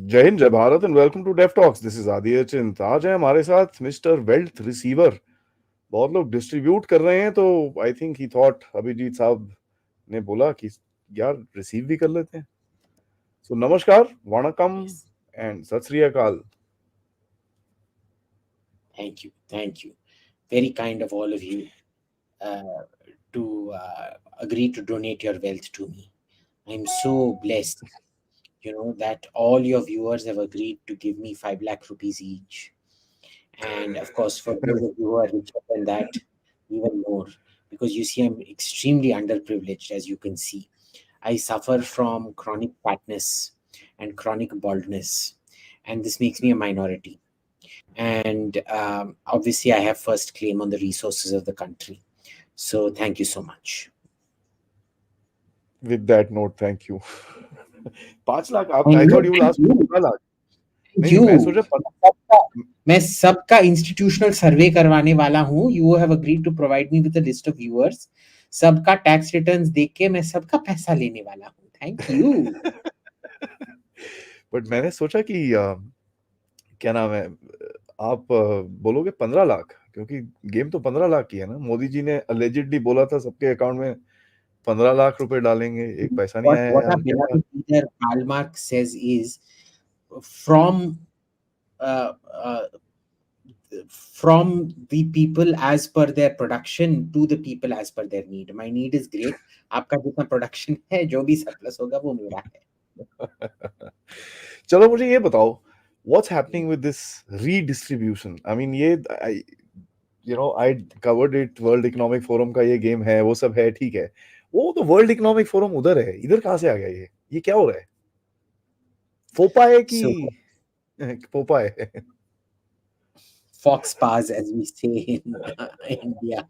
जय हिंद, जय Bharat and welcome to Deaf Talks. This is Adi Chint. आज है हमारे साथ मिस्टर वेल्थ रिसीवर। बहुत लोग डिस्ट्रीब्यूट कर रहे हैं, तो I think he thought Abhijit साहब ने बोला कि यार रिसीव भी कर लेते हैं। सो नमस्कार, वणकम Yes, एंड सत श्री अकाल। thank you, thank you. Very kind of all of you uh, to agree to donate your wealth to me. I'm so blessed, that all your viewers have agreed to give me 5 lakh rupees each. And of course, for those of you who are richer than that, even more, because you see, I'm extremely underprivileged, as you can see. I suffer from chronic fatness and chronic baldness, and this makes me a minority. And obviously, I have first claim on the resources of the country. So, thank you so much. With that note, thank you. 5 lakh आप, And I thought you, you will thank ask you, 15 lakh. thank नहीं नहीं, मैं you. सोचा सबका मैं सबका institutional सर्वे करवाने वाला हूँ. You have agreed to provide me with a list of viewers. सबका टैक्स रिटर्न्स देख के मैं सबका पैसा लेने वाला हूँ. Thank you. बट मैंने सोचा कि क्या नाम है, आप बोलोगे 15 लाख, क्योंकि गेम तो 15 लाख की है ना। मोदी जी ने अलेजिडली बोला था सबके अकाउंट में 15 लाख रुपए डालेंगे, एक पैसा नहीं आया What our यार, क्या बात। beloved leader Karl Marx says is from uh, uh, from the people as per their production to the people as per their need. My need is great. आपका जितना प्रोडक्शन है, जो भी सरप्लस होगा वो मेरा है. चलो मुझे ये बताओ, what's happening with this redistribution. I mean ये I covered it, World Economic Forum का ये गेम है, वो सब है, ठीक है। वो तो वर्ल्ड इकोनॉमिक फोरम उधर है, इधर कहाँ से आ गया ये क्या हो रहा है? फोपा है कि So पोपा है? fox pass, as we say in India.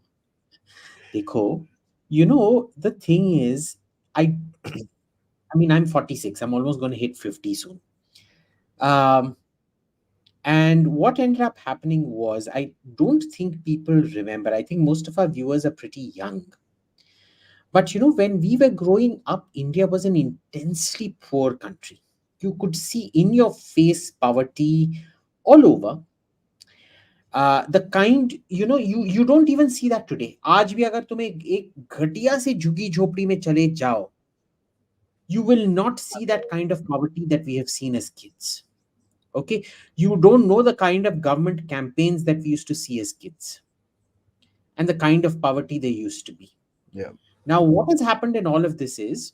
देखो, the thing is, I I mean, I'm 46. I'm almost going to hit 50 soon. Um, and what ended up happening was, I don't think people remember. I think most of our viewers are pretty young. But when we were growing up, India was an intensely poor country. You could see in your face poverty all over. The kind, you don't even see that today. आज भी अगर तुम एक घटिया से झुग्गी झोपड़ी में चले जाओ, you will not see that kind of poverty that we have seen as kids. Okay, you don't know the kind of government campaigns that we used to see as kids, and the kind of poverty there used to be. Yeah. Now, what has happened in all of this is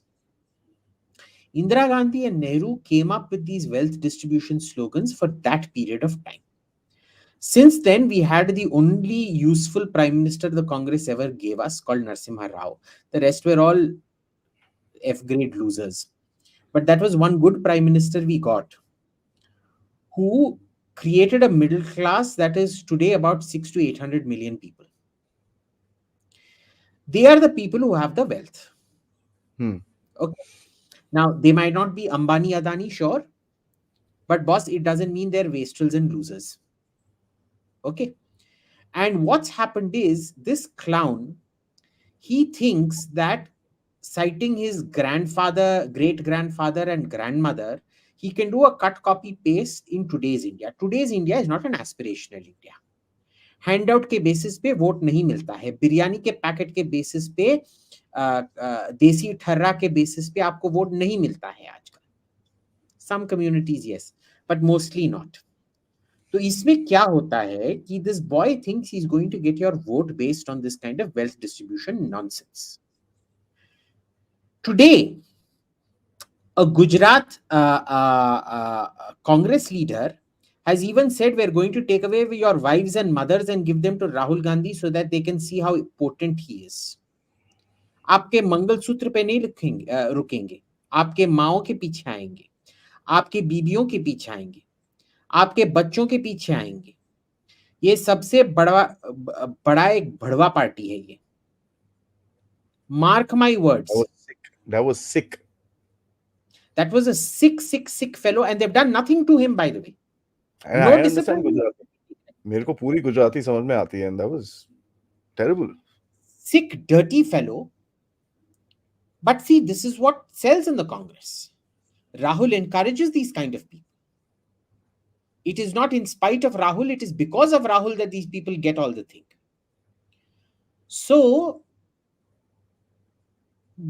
Indira Gandhi and Nehru came up with these wealth distribution slogans for that period of time. Since then, we had the only useful prime minister the Congress ever gave us, called Narasimha Rao. The rest were all F-grade losers. But that was one good prime minister we got, who created a middle class that is today about 6 to 800 million people. They are the people who have the wealth. Hmm. Okay. Now, they might not be Ambani, Adani, sure. But boss, it doesn't mean they're wastrels and losers. Okay. And what's happened is this clown, he thinks that citing his grandfather, great grandfather, and grandmother, he can do a cut, copy, paste in today's India. Today's India is not an aspirational India. Handout के basis पे vote नहीं मिलता है. बिरयानी के packet के basis पे, देसी ठर्रा के बेसिस पे आपको वोट नहीं मिलता है आजकल. Some communities yes, but mostly not. तो इसमें क्या होता है कि this boy thinks he is going to get your vote based on this kind of wealth distribution nonsense. Today a Gujarat Congress leader has even said we're going to take away your wives and mothers and give them to Rahul Gandhi so that they can see how potent he is. आपके मंगलसूत्र पे नहीं रुकेंगे, आपके माओ के पीछे आएंगे, आपके बीबियों के पीछे आएंगे, आपके बच्चों के पीछे आएंगे. ये सबसे बड़ा एक भड़वा पार्टी है ये. Mark my words. That was sick. That was a sick fellow, and they've done nothing to him, by the way. And No I understand discipline. Gujarati. मेरे को पूरी गुजराती समझ में आती है, and that was terrible. Sick, dirty fellow. But see, this is what sells in the Congress. Rahul encourages these kind of people. It is not in spite of Rahul, it is because of Rahul that these people get all the thing. So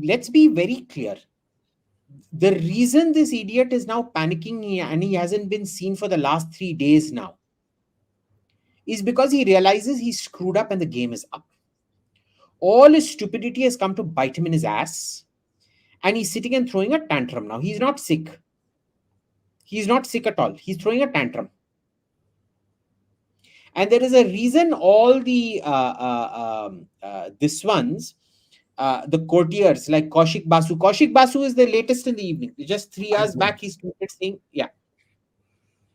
let's be very clear. The reason this idiot is now panicking and he hasn't been seen for the last 3 days now is because he realizes he's screwed up and the game is up. All his stupidity has come to bite him in his ass, and he's sitting and throwing a tantrum now. He's not sick. He's not sick at all. He's throwing a tantrum. And there is a reason all the this ones, the courtiers like Kaushik Basu is the latest in the evening. Just 3 hours back, he started saying, yeah.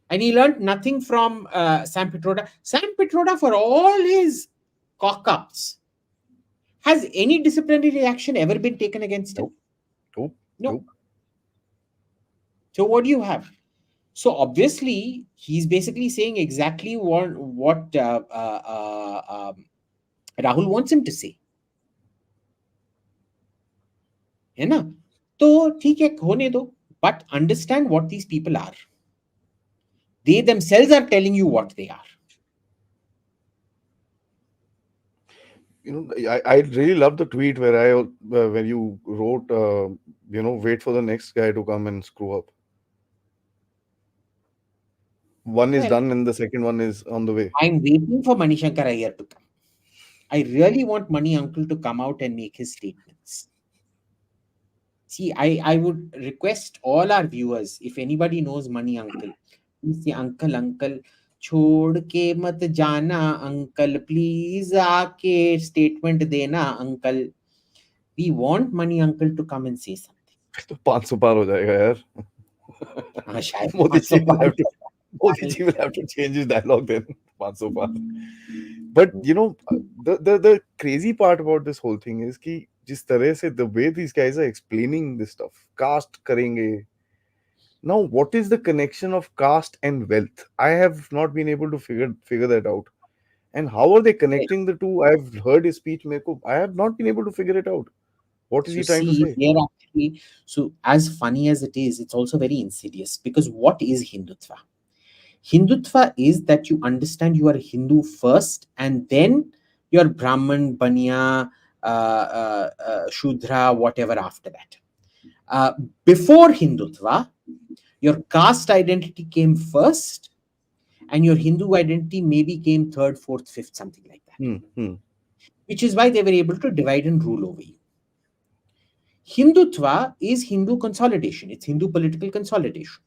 And he learned nothing from Sam Pitroda. Sam Pitroda, for all his cock-ups, has any disciplinary action ever been taken against him? No. So what do you have? So obviously, he's basically saying exactly what Rahul wants him to say. है ना? तो ठीक है, होने दो. But understand what these people are. They themselves are telling you what they are. I really love the tweet where you wrote, wait for the next guy to come and screw up. One is done and the second one is on the way. I'm waiting for Manishankar Iyer to come. I really want Mani Uncle to come out and make his statements. See, I would request all our viewers, if anybody knows Mani Uncle, please say, Uncle, छोड़ के मत जाना uncle, please आके statement देना uncle. We want Mani Uncle to come and say something. तो 500 पार हो जाएगा यार. हाँ, शायद Modi ji will have to change his dialogue then. 500 par. But the crazy part about this whole thing is कि जिस तरह से the way these guys are explaining this stuff, caste करेंगे. Now, what is the connection of caste and wealth? I have not been able to figure that out. And how are they connecting the two? I've heard his speech. I have not been able to figure it out. What is he trying to say? Actually, so as funny as it is, it's also very insidious, because what is Hindutva? Hindutva is that you understand you are Hindu first, and then you're Brahman, Baniya, Shudra, whatever after that. Before Hindutva, your caste identity came first, and your Hindu identity maybe came third, fourth, fifth, something like that. Which is why they were able to divide and rule over you. Hindutva is Hindu consolidation. It's Hindu political consolidation.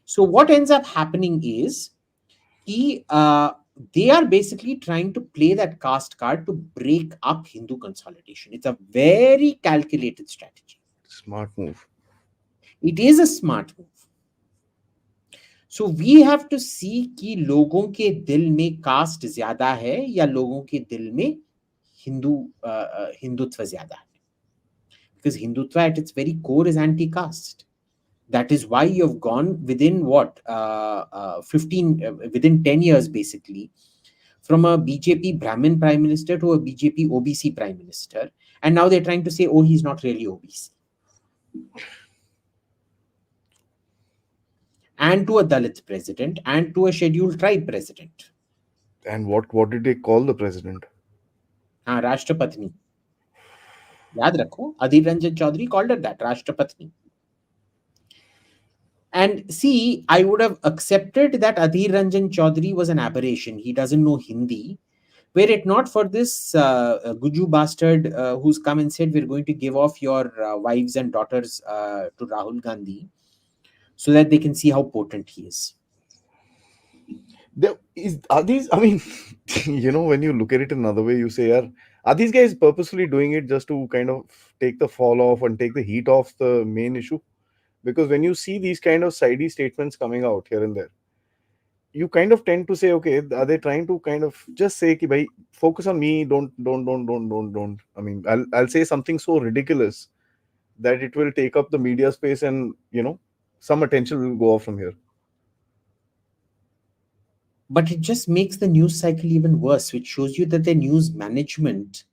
So what ends up happening is they are basically trying to play that caste card to break up Hindu consolidation. It's a very calculated strategy. Smart move. It is a smart move. So we have to see कि लोगों के दिल में cast ज्यादा है या लोगों के दिल में हिंदुत्व ज्यादा है. Because Hindutva at its very core is anti-caste. That is why you've gone within within 10 years basically, from a BJP Brahmin Prime Minister to a BJP OBC Prime Minister. And now they're trying to say, oh, he's not really OBC. And to a Dalit president, and to a scheduled tribe president. And what did they call the president? Rashtrapatni. Yaad rakho, Adhir Ranjan Chaudhary called her that, Rashtrapatni. And see, I would have accepted that Adhir Ranjan Chaudhary was an aberration. He doesn't know Hindi. Were it not for this Guju bastard who's come and said, we're going to give off your wives and daughters to Rahul Gandhi, so that they can see how potent he is. Are these, I mean, when you look at it another way, you say, are these guys purposefully doing it just to kind of take the fall off and take the heat off the main issue? Because when you see these kind of sidey statements coming out here and there, you kind of tend to say, okay, are they trying to kind of just say, ki, bhai, focus on me, don't. I mean, I'll say something so ridiculous that it will take up the media space and, some attention will go off from here. But it just makes the news cycle even worse, which shows you that the news management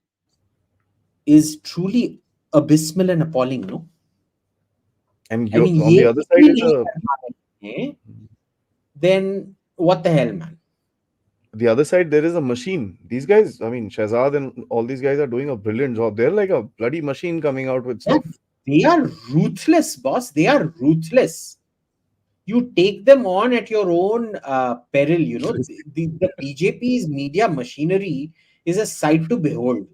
is truly abysmal and appalling, no? And on the other side is then what the hell, man? The other side, there is a machine. These guys, I mean, Shahzad and all these guys are doing a brilliant job. They're like a bloody machine coming out with Yeah, stuff. they are ruthless, boss. They are ruthless. You take them on at your own peril. The BJP's media machinery is a sight to behold.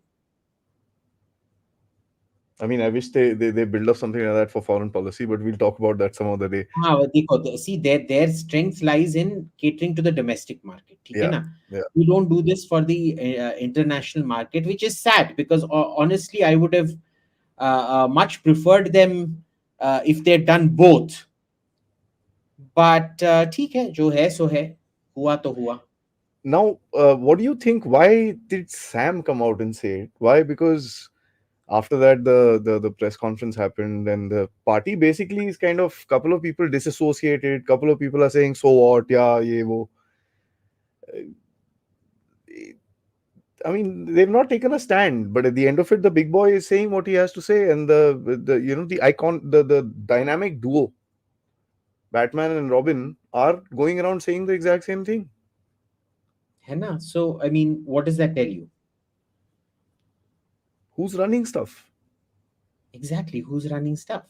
I mean, I wish they build up something like that for foreign policy, but we'll talk about that some other day. See, their strength lies in catering to the domestic market. ठीक है Yeah, ना? yeah. We don't do this for the international market, which is sad because honestly, I would have much preferred them if they'd done both. But ठीक है, जो है सो है, हुआ तो हुआ. Now, what do you think? Why did Sam come out and say it? Why? Because after that, the press conference happened, and the party basically is kind of couple of people disassociated. Couple of people are saying, "So what? Yeah, ye wo." I mean, they've not taken a stand, but at the end of it, the big boy is saying what he has to say, and the icon, the dynamic duo, Batman and Robin, are going around saying the exact same thing. है ना? So, I mean, what does that tell you? Who's running stuff? Exactly, who's running stuff?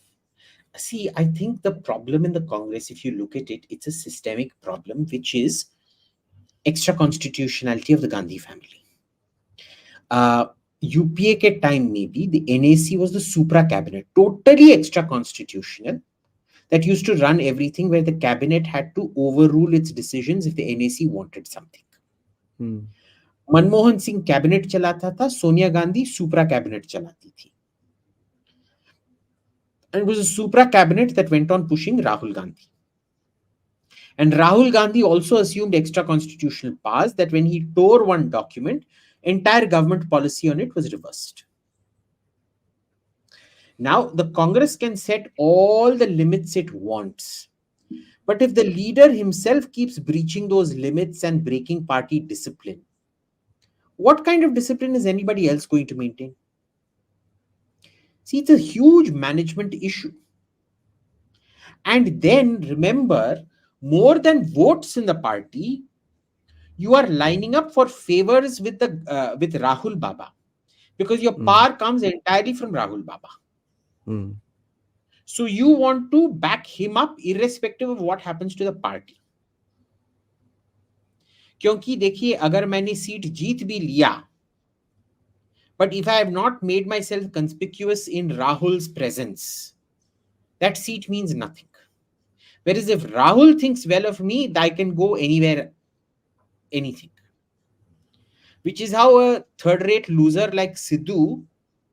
See, I think the problem in the Congress, if you look at it, it's a systemic problem, which is extra constitutionality of the Gandhi family. UPA के time maybe the NAC was the supra cabinet, totally extra constitutional, that used to run everything, where the cabinet had to overrule its decisions if the NAC wanted something. Manmohan Singh cabinet चलाता था, सोनिया गांधी सुप्रा cabinet चलाती थी. And it was a supra cabinet that went on pushing Rahul Gandhi. And Rahul Gandhi also assumed extra constitutional powers that when he tore one document, entire government policy on it was reversed. Now, the Congress can set all the limits it wants. But if the leader himself keeps breaching those limits and breaking party discipline, what kind of discipline is anybody else going to maintain? See, it's a huge management issue. And then remember, more than votes in the party, you are lining up for favors with with Rahul Baba, because your power comes entirely from Rahul Baba. So you want to back him up irrespective of what happens to the party. क्योंकि देखिए, अगर मैंने seat जीत भी लिया, but if I have not made myself conspicuous in Rahul's presence, that seat means nothing. Whereas if Rahul thinks well of me, I can go anywhere, anything. Which is how a third-rate loser like Sidhu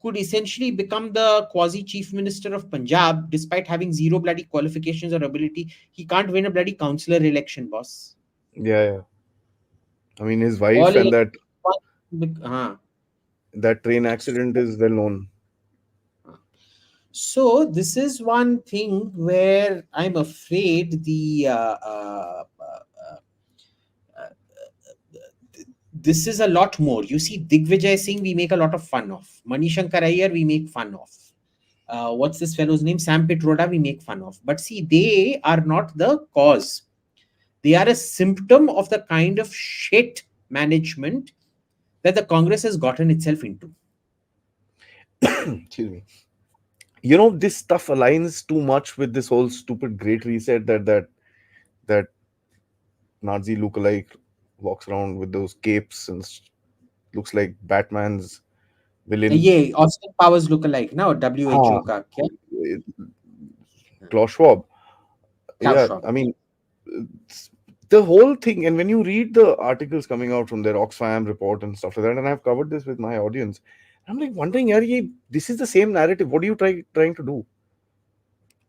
could essentially become the quasi-chief minister of Punjab despite having zero bloody qualifications or ability. He can't win a bloody councillor election, boss. Yeah. I mean, his All wife and elections. that train accident is well known. So this is one thing where I'm afraid this is a lot more. You see, Digvijay Singh, we make a lot of fun of. Manishankar Iyer, we make fun of. What's this fellow's name? Sam Pitroda, we make fun of. But see, they are not the cause. They are a symptom of the kind of shit management that the Congress has gotten itself into. Excuse me. This stuff aligns too much with this whole stupid Great Reset that Nazi lookalike walks around with those capes and looks like Batman's villain. Yeah, Austin Powers look alike now. WHO ka kya? Klaus Schwab. Klaus Yeah, Schwab. I mean, the whole thing, and when you read the articles coming out from their Oxfam report and stuff like that, and I've covered this with my audience, I'm like wondering, this is the same narrative. What are you trying to do?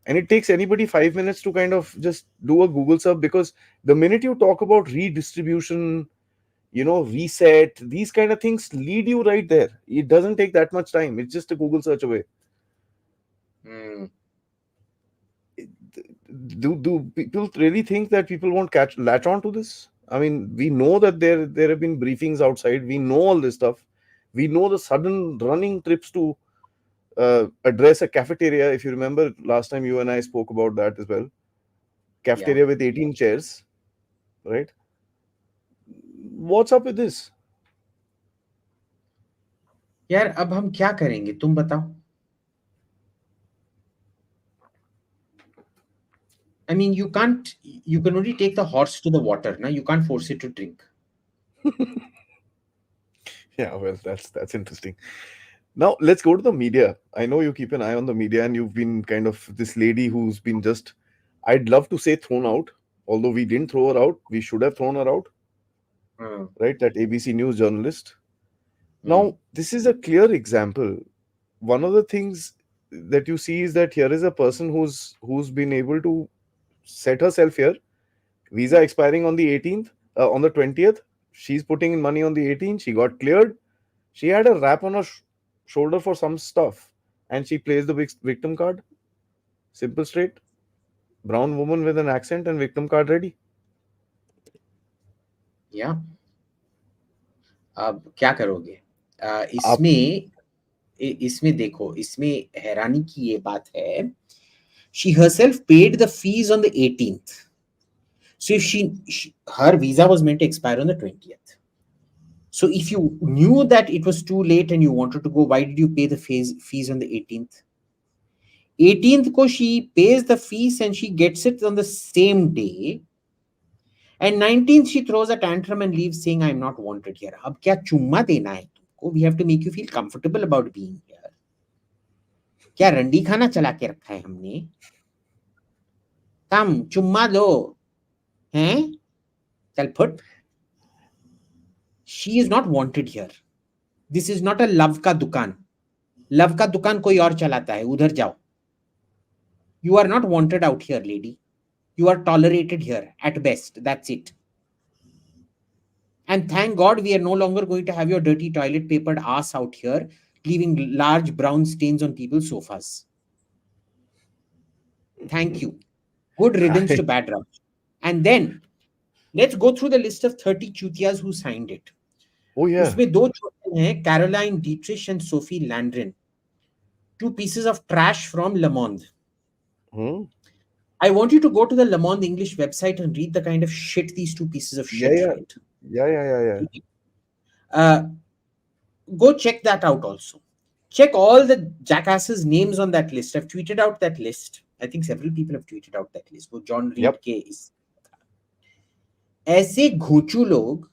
And it takes anybody 5 minutes to kind of just do a Google search, because the minute you talk about redistribution, reset, these kind of things lead you right there. It doesn't take that much time. It's just a Google search away. Do people really think that people won't latch on to this? I mean, we know that there have been briefings outside. We know all this stuff. We know the sudden running trips to address a cafeteria. If you remember last time, you and I spoke about that as well. Cafeteria with 18 chairs. right? What's up with this? यार अब हम क्या करेंगे, तुम बताओ. I mean, you can't. You can only take the horse to the water. Now you can't force it to drink. Yeah, well, that's interesting. Now let's go to the media. I know you keep an eye on the media, and you've been kind of this lady who's been just, I'd love to say thrown out, although we didn't throw her out. We should have thrown her out, Hmm. right? That ABC News journalist. Hmm. Now, this is a clear example. One of the things that you see is that here is a person who's been able to set herself here. Visa expiring on the 18th, on the 20th. She's putting in money on the 18th. She got cleared. She had a rap on her shoulder for some stuff, and she plays the victim card. Simple, straight. Brown woman with an accent and victim card ready. Yeah. अब क्या करोगे? Up. इसमें देखो, इसमें हैरानी की ये बात है. She herself paid the fees on the 18th. So if her visa was meant to expire on the 20th. So if you knew that it was too late and you wanted to go, why did you pay the fees on the 18th? 18th ko she pays the fees and she gets it on the same day. And 19th she throws a tantrum and leaves saying, I'm not wanted here. अब क्या चुम्मा देना है तुमको? We have to make you feel comfortable about being here. क्या रंडी खाना चला के रखा है हमने? कम चुम्मा दो हैं? चल foot. She is not wanted here. This is not a love का दुकान. लव का दुकान कोई और चलाता है, उधर जाओ. You are not wanted out here, lady. You are tolerated here at best. That's it. And thank God we are no longer going to have your dirty toilet papered ass out here, leaving large brown stains on people's sofas. Thank you. Good riddance to bad rub. And then let's go through the list of 30 chutias who signed it. Oh yeah. उसमें दो चूतियां हैं, Caroline Dietrich and Sophie Landrin. Two pieces of trash from Le Monde. I want you to go to the Le Monde English website and read the kind of shit these two pieces of shit write. Yeah. Go check that out also. Check all the jackasses' names on that list. I've tweeted out that list. I think several people have tweeted out that list. वो John Reed Yep. के इस ऐसे घोचू लोग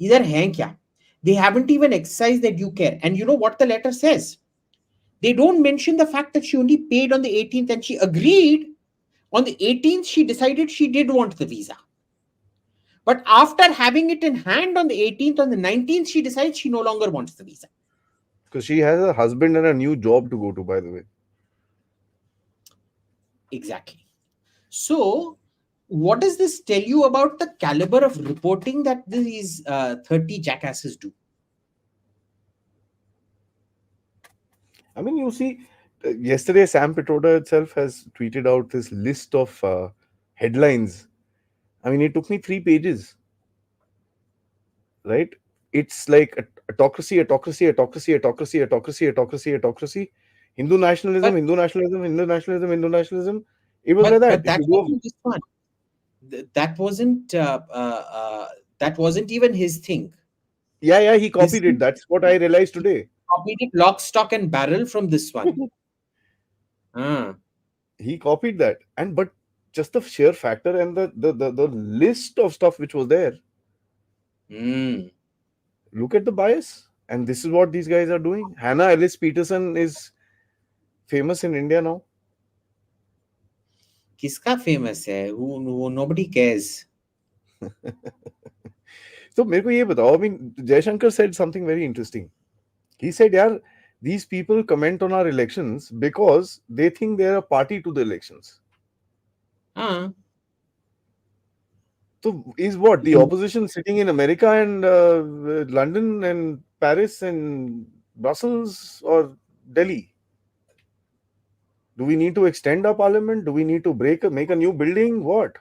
इधर हैं क्या? They haven't even exercised their due care. And you know what the letter says? They don't mention the fact that she only paid on the 18th and she agreed. On the 18th, she decided she did want the visa. But after having it in hand on the 18th, on the 19th, she decides she no longer wants the visa. Because she has a husband and a new job to go to, by the way. Exactly. So, what does this tell you about the caliber of reporting that these 30 jackasses do? I mean, you see, yesterday Sam Pitroda itself has tweeted out this list of headlines. I mean, it took me 3 pages. Right? It's like autocracy. Hindu nationalism. It was like that. But that wasn't this one. That wasn't even his thing. Yeah, he copied it. That's what I realized today. Copied it lock, stock, and barrel from this one. He copied that, but just the sheer factor and the list of stuff which was there. Look at the bias, and this is what these guys are doing. Hannah Ellis Peterson is famous in India now. किसका famous है? Who nobody cares. So मेरे को ये बताओ. I mean, Jaishankar said something very interesting. He said, "यार, these people comment on our elections because they think they're a party to the elections." So is what the opposition sitting in America and London and Paris and Brussels or Delhi? Do we need to extend our parliament? Do we need to make a new building? What?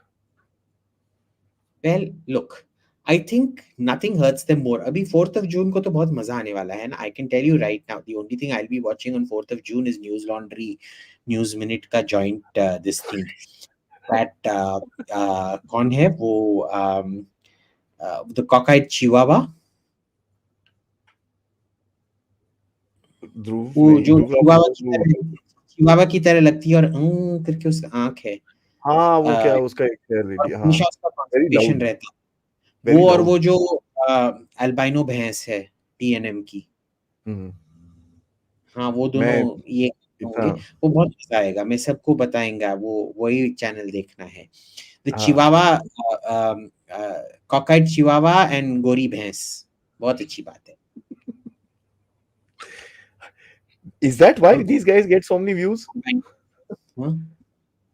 Well, look, I think nothing hurts them more. Abhi 4th of June ko to bahut maza aane wala hai, and I can tell you right now, the only thing I'll be watching on 4th of June is Newslaundry, News Minute ka joint this thing. that कौन है वो the cockeyed chihuahua, ध्रुव वो नहीं, जो ध्रुव राठी तो वो चिहुआवा की तरह लगती है और करके उसका आंख है, हाँ वो क्या अ, उसका एक हेयर और रेडी, हाँ हमेशा उसका वेरी कॉन्स्टिपेशन लाउड, रहता है। वेरी वो और लाउड। वो जो अल्बाइनो भैंस है टीएनएम की, हम्म। हाँ वो दोनों मैं ये इतना, होंगे। वो बहुत मजा आएगा, मैं सबको बताएंगा, वो वही चैनल देखना है। द हाँ, चिवावा, कॉकाइड चिवावा एंड गोरी भैंस, बहुत अच्छी बात है। is that why और these guys get so many views? हाँ,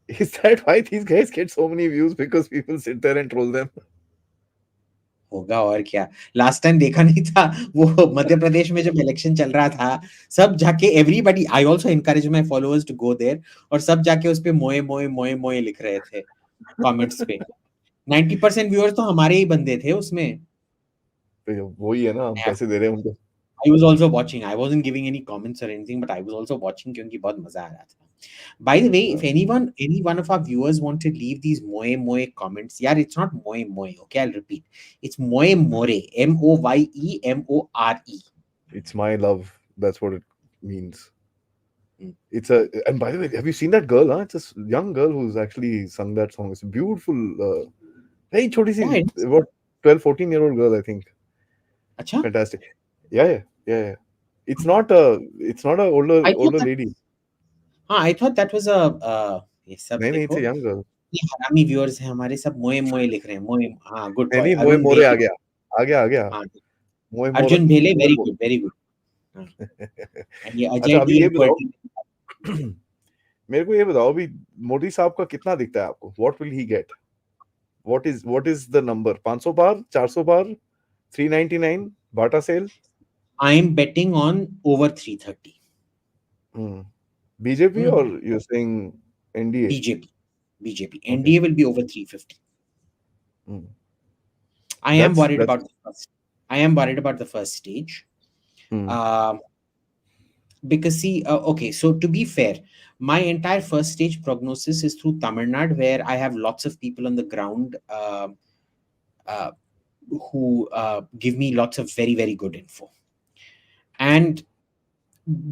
Is that why these guys get so many views? Because people sit there and troll them? होगा और क्या। लास्ट टाइम देखा नहीं था वो मध्य प्रदेश में जब इलेक्शन चल रहा था, सब जाके everybody, I also encourage my followers to go there, और सब जाके उस पे मोए मोए मोए मोए लिख रहे थे कमेंट्स पे। 90% व्यूअर्स तो हमारे ही बंदे थे उसमें। तो वही है ना, हम पैसे दे रहे हैं उनको। I was also watching. I wasn't giving any comments or anything, but I was also watching क्योंकि बहुत मजा आ रहा था। By the way, if हाँ, any one of our viewers want to leave these moe moe comments, yeah, it's not moe moe. Okay, I'll repeat. It's moe more. MOYEMORE. it's my love. That's what it means. Mm. It's a, and by the way, have you seen that girl? Huh? It's a young girl who's actually sung that song. It's a beautiful, very choti Yeah, si, it's what, 12, 14-year-old girl, I think. अच्छा. Fantastic. Yeah, yeah, yeah, yeah. It's not a I thought older that. lady. हाँ, I thought that was a. ये सब नहीं, it's a देखो, young girl. ये हरामी viewers हैं हमारे, सब मोए मोए लिख रहे हैं मोए। हाँ, गुड नहीं बॉय नहीं, मोए अरुण मोरे आ भेले। गया, आ गया, आ गया। हाँ, मोए मोरे, अर्जुन भेले, मोरे वेरी मोरे। Good, very good. हाँ, and ये अच्छा, अजय अभी डी ये बताओ, क्वालिटी। मेरे को ये बताओ, अभी मोदी साहब का कितना दिखता है आपको? What will he get? What is the number? 500 पार, 400 पार, 399 Bata sale? I am betting on over 330. BJP, Hmm. और you saying NDA? BJP. BJP. Okay, NDA will be over 350. I am worried that's about the first. I am worried about the first stage. Uh, because see, okay, so to be fair, my entire first stage prognosis is through Tamil Nadu, where I have lots of people on the ground uh, who give me lots of very, very good info. And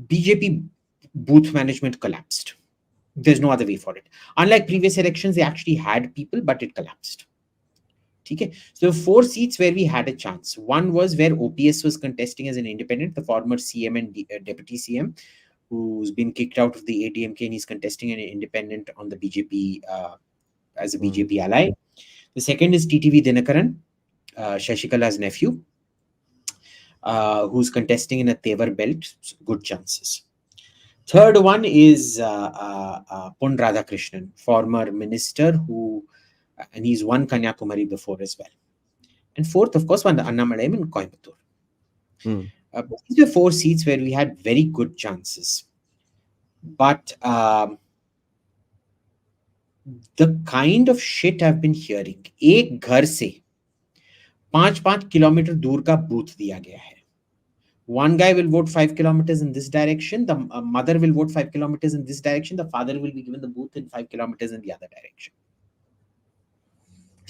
BJP booth management collapsed. There's no other way for it. Unlike previous elections, they actually had people, but it collapsed. Okay. So 4 seats where we had a chance. One was where OPS was contesting as an independent, the former CM and deputy CM, who's been kicked out of the ADMK, and he's contesting an independent on the BJP as a BJP ally. The second is TTV Dinakaran, Shashikala's nephew, who's contesting in a Tevar belt. Good chances. Third one is Pon Radhakrishnan, former minister who, and he's won Kanyakumari before as well. And fourth, of course, one the Annamalayam in Coimbatore. These were 4 seats where we had very good chances. But the kind of shit I've been hearing, एक घर से 5-5 kilometre दूर का booth दिया गया है. One guy will vote 5 kilometers in this direction. The mother will vote 5 kilometers in this direction. The father will be given the booth in 5 kilometers in the other direction.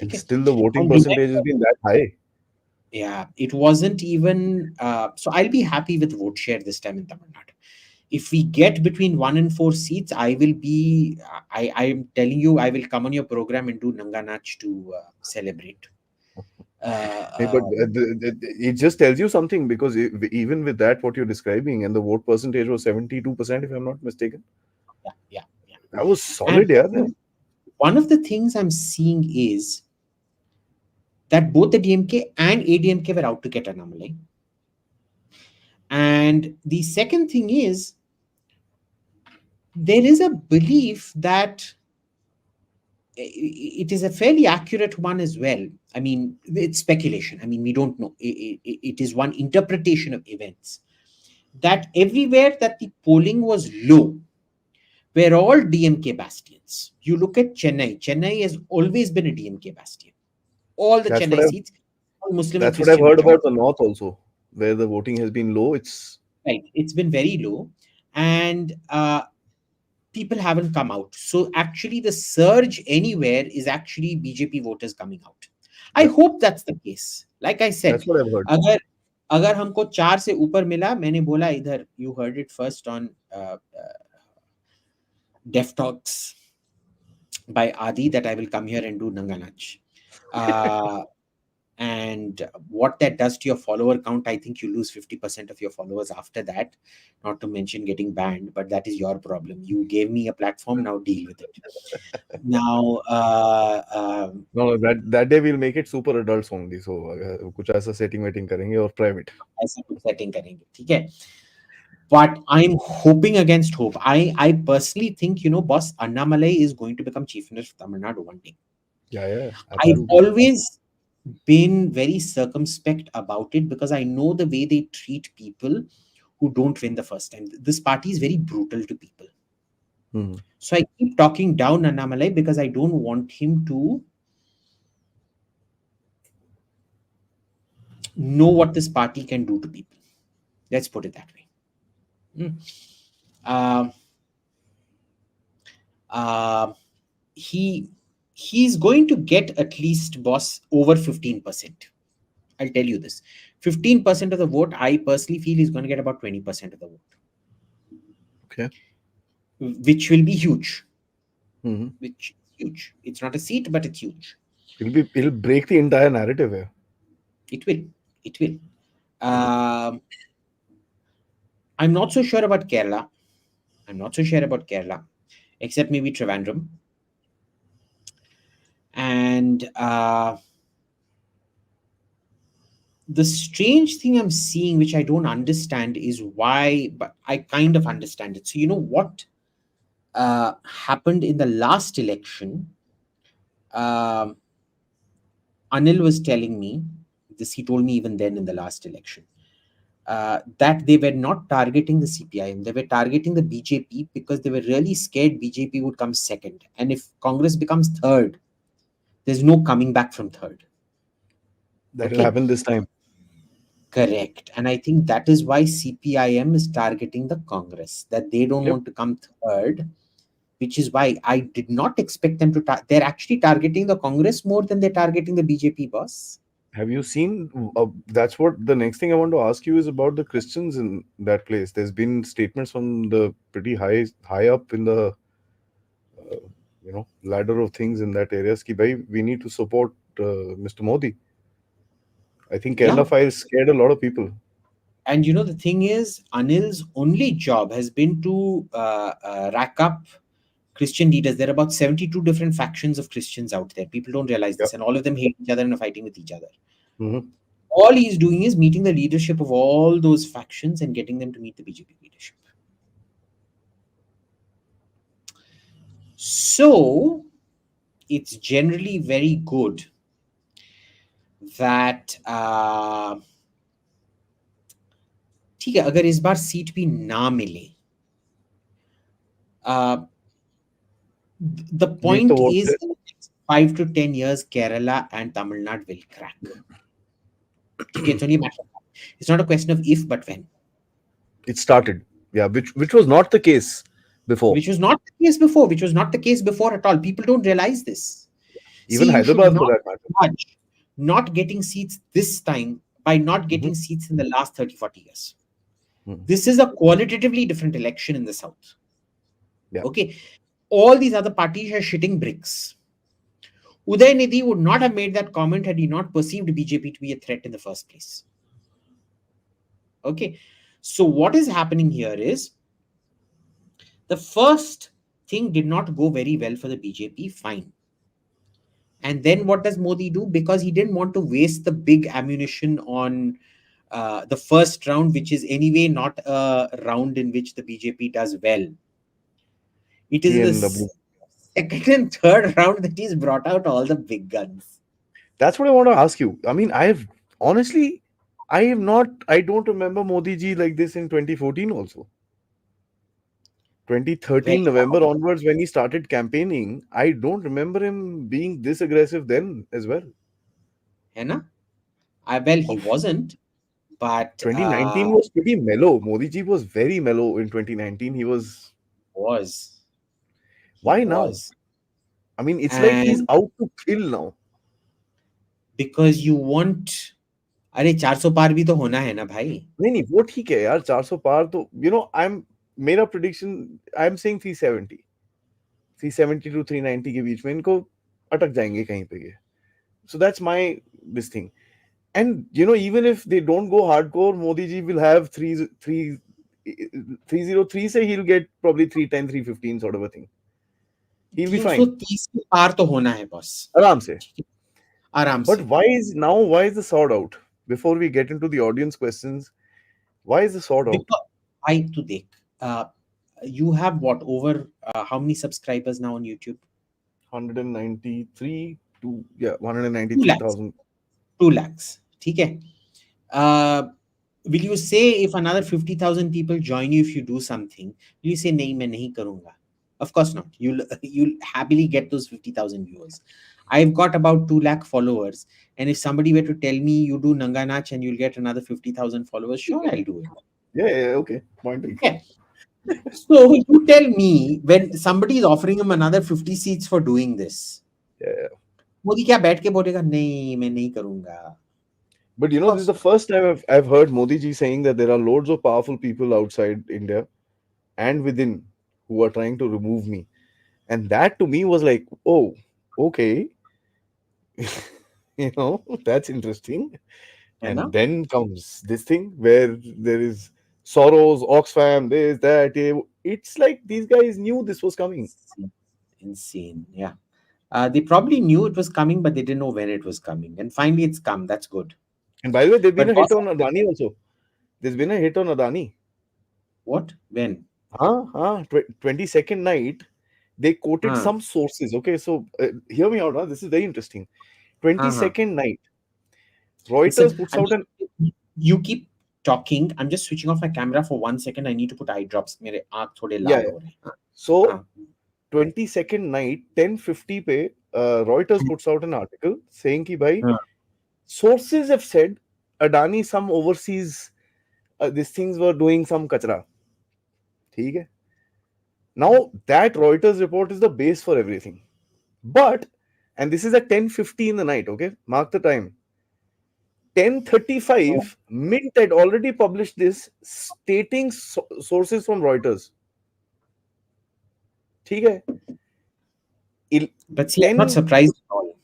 And Okay. still the voting And percentage has been that high. yeah, it wasn't even. So I'll be happy with vote share this time in Tamil Nadu. If we get between 1 and 4 seats, I will be. I'm telling you, I will come on your program and do Nanga Nach to celebrate. But it just tells you something, because even with that, what you're describing, and the vote percentage was 72%, if I'm not mistaken. Yeah. That was And solid, yeah. one of the things I'm seeing is that both the DMK and ADMK were out to get Annamalai. And the second thing is, there is a belief that it is a fairly accurate one as well. I mean, it's speculation. I mean, we don't know. It is one interpretation of events, that everywhere that the polling was low were all DMK bastions. You look at Chennai. Chennai has always been a DMK bastion. All the That's what Chennai I've seats, all Muslim and that's what I've Christian heard about majority. the north also, where the voting has been low. It's Right. It's been very low. And people haven't come out. So actually, the surge anywhere is actually BJP voters coming out. I Yep. hope that's the case. Like I said, That's what I've heard. अगर अगर हमको 4 से ऊपर मिला, मैंने बोला इधर, you heard it first on Def Talks by Aadi, that I will come here and do Nanganach. Uh, and what that does to your follower count, I think you lose 50% of your followers after that, not to mention getting banned, but that is your problem. You gave me a platform, now deal with it. Now, No, that day we'll make it super adults only. So कुछ ऐसा setting waiting करेंगे और private. ऐसा कुछ setting करेंगे, ठीक है? But I'm hoping against hope. I personally think, boss, Annamalai is going to become chief minister of Tamil Nadu one day. Yeah, I've absolutely. always been very circumspect about it because I know the way they treat people who don't win the first time. This party is very brutal to people. Mhm. So I keep talking down Annamalai because I don't want him to know what this party can do to people. Let's put it that way. Um, uh, he's going to get at least, boss, over 15%. I'll tell you this. 15% of the vote, I personally feel he's going to get about 20% of the vote. Okay. Which will be huge. Mm-hmm. Which is huge. It's not a seat, but it's huge. It'll break the entire narrative here. It will. It will. I'm not so sure about Kerala. Except maybe Trivandrum. And the strange thing I'm seeing, which I don't understand, is why, but I kind of understand it. So, you know what happened in the last election? Anil was telling me this, he told me even then in the last election, that they were not targeting the CPIM, they were targeting the BJP because they were really scared BJP would come second. And if Congress becomes third, there's no coming back from third. That'll happen this time. Correct. And I think that is why CPIM is targeting the Congress, that they don't want to come third, which is why I did not expect them to. They're actually targeting the Congress more than they're targeting the BJP, boss. Have you seen? That's what the next thing I want to ask you is about the Christians in that place. There's been statements from the pretty high up in the ladder of things in that area. Ki, bhai, we need to support Mr. Modi. I think Kerala files scared a lot of people. And the thing is, Anil's only job has been to rack up Christian leaders. There are about 72 different factions of Christians out there. People don't realize this, and all of them hate each other and are fighting with each other. Mm-hmm. All he's doing is meeting the leadership of all those factions and getting them to meet the BJP leadership. So it's generally very good that ठीक है, अगर इस बार seat भी ना मिले, the point is, in the next 5 to 10 years, Kerala and Tamil Nadu will crack. It's only a matter of time. It's not a question of if, but when. It started, yeah, which was not the case before. Which was not the case before. Which was not the case before at all. People don't realize this. Even Hyderabad, for that matter. Not getting seats this time by not getting seats in the last 30, 40 years. This is a qualitatively different election in the South. Yeah. Okay. All these other parties are shitting bricks. Udaynidhi would not have made that comment had he not perceived BJP to be a threat in the first place. Okay. So what is happening here is, the first thing did not go very well for the BJP, fine. And then what does Modi do? Because he didn't want to waste the big ammunition on the first round, which is anyway not a round in which the BJP does well. It is in the second and third round that he's brought out all the big guns. That's what I want to ask you. I mean, I don't remember Modi ji like this in 2014 also. 2013 November onwards, when he started campaigning, I don't remember him being this aggressive then as well. Well, he wasn't, but 2019 was pretty mellow. Modi ji was very mellow in 2019. He was. he Why now? was. I mean, it's like he's And out to kill now. because you want, अरे 400 पार भी तो होना है ना भाई. नहीं नहीं वो ठीक है यार 400 पार तो आई एम मेरा prediction I am saying 370 370 to 390 के बीच में इनको अटक जाएंगे कहीं पे ये so that's my this thing and even if they don't go hardcore Modi ji will have 303 say he'll get probably 310 315 sort of a thing he'll be fine 330 के पार तो होना है बॉस. aram se आराम but से. why is the sword out before we get into the audience questions why is the sword out Because I to देख, uh, you have what over how many subscribers now on YouTube? 193 to yeah 2 lakhs. 193,000 2 lakhs. ठीक है. Uh, will you say if another 50,000 people join you if you do something, will you say नहीं मैं नहीं करूँगा? Of course not. You'll happily get those 50,000 viewers. I've got about 2 lakh followers, and if somebody were to tell me you do Nanga Nach and you'll get another 50,000 followers, sure I'll do it. yeah okay point taken. Yeah. So you tell me when somebody is offering him another 50 seats for doing this, Yeah. Modi क्या बैठ के बोलेगा नहीं मैं नहीं करूँगा? But Of this is course the not. first time I've heard Modi ji saying that there are loads of powerful people outside India and within who are trying to remove me. And that to me was like, oh, okay, that's interesting. है ना? And then comes this thing where there is Soros, Oxfam, this, that. It's like these guys knew this was coming. Insane. Yeah. They probably knew it was coming, but they didn't know when it was coming. And finally, it's come. That's good. And by the way, there's been But a hit boss, on Adani also. There's been a hit on Adani. what? When? 22nd night, they quoted Huh. some sources. Okay, so hear me out. Huh? This is very interesting. Uh-huh. 22nd night, Listen, Reuters puts out an you keep talking. I'm just switching off my camera for 1 second. I need to put eye drops. मेरे आँख थोड़े yeah. लाल हो रहे हैं. So हाँ. 22nd night, 10:50 पे, Reuters puts out an article saying कि भाई हाँ. sources have said Adani some overseas these things were doing some kachra. ठीक है. Now that Reuters report is the base for everything. But and this is at 10:50 in the night. Okay, mark the time. 10:35 Mint had already published this stating sources from Reuters. ठीक है. But see, I'm not 10 surprised at all.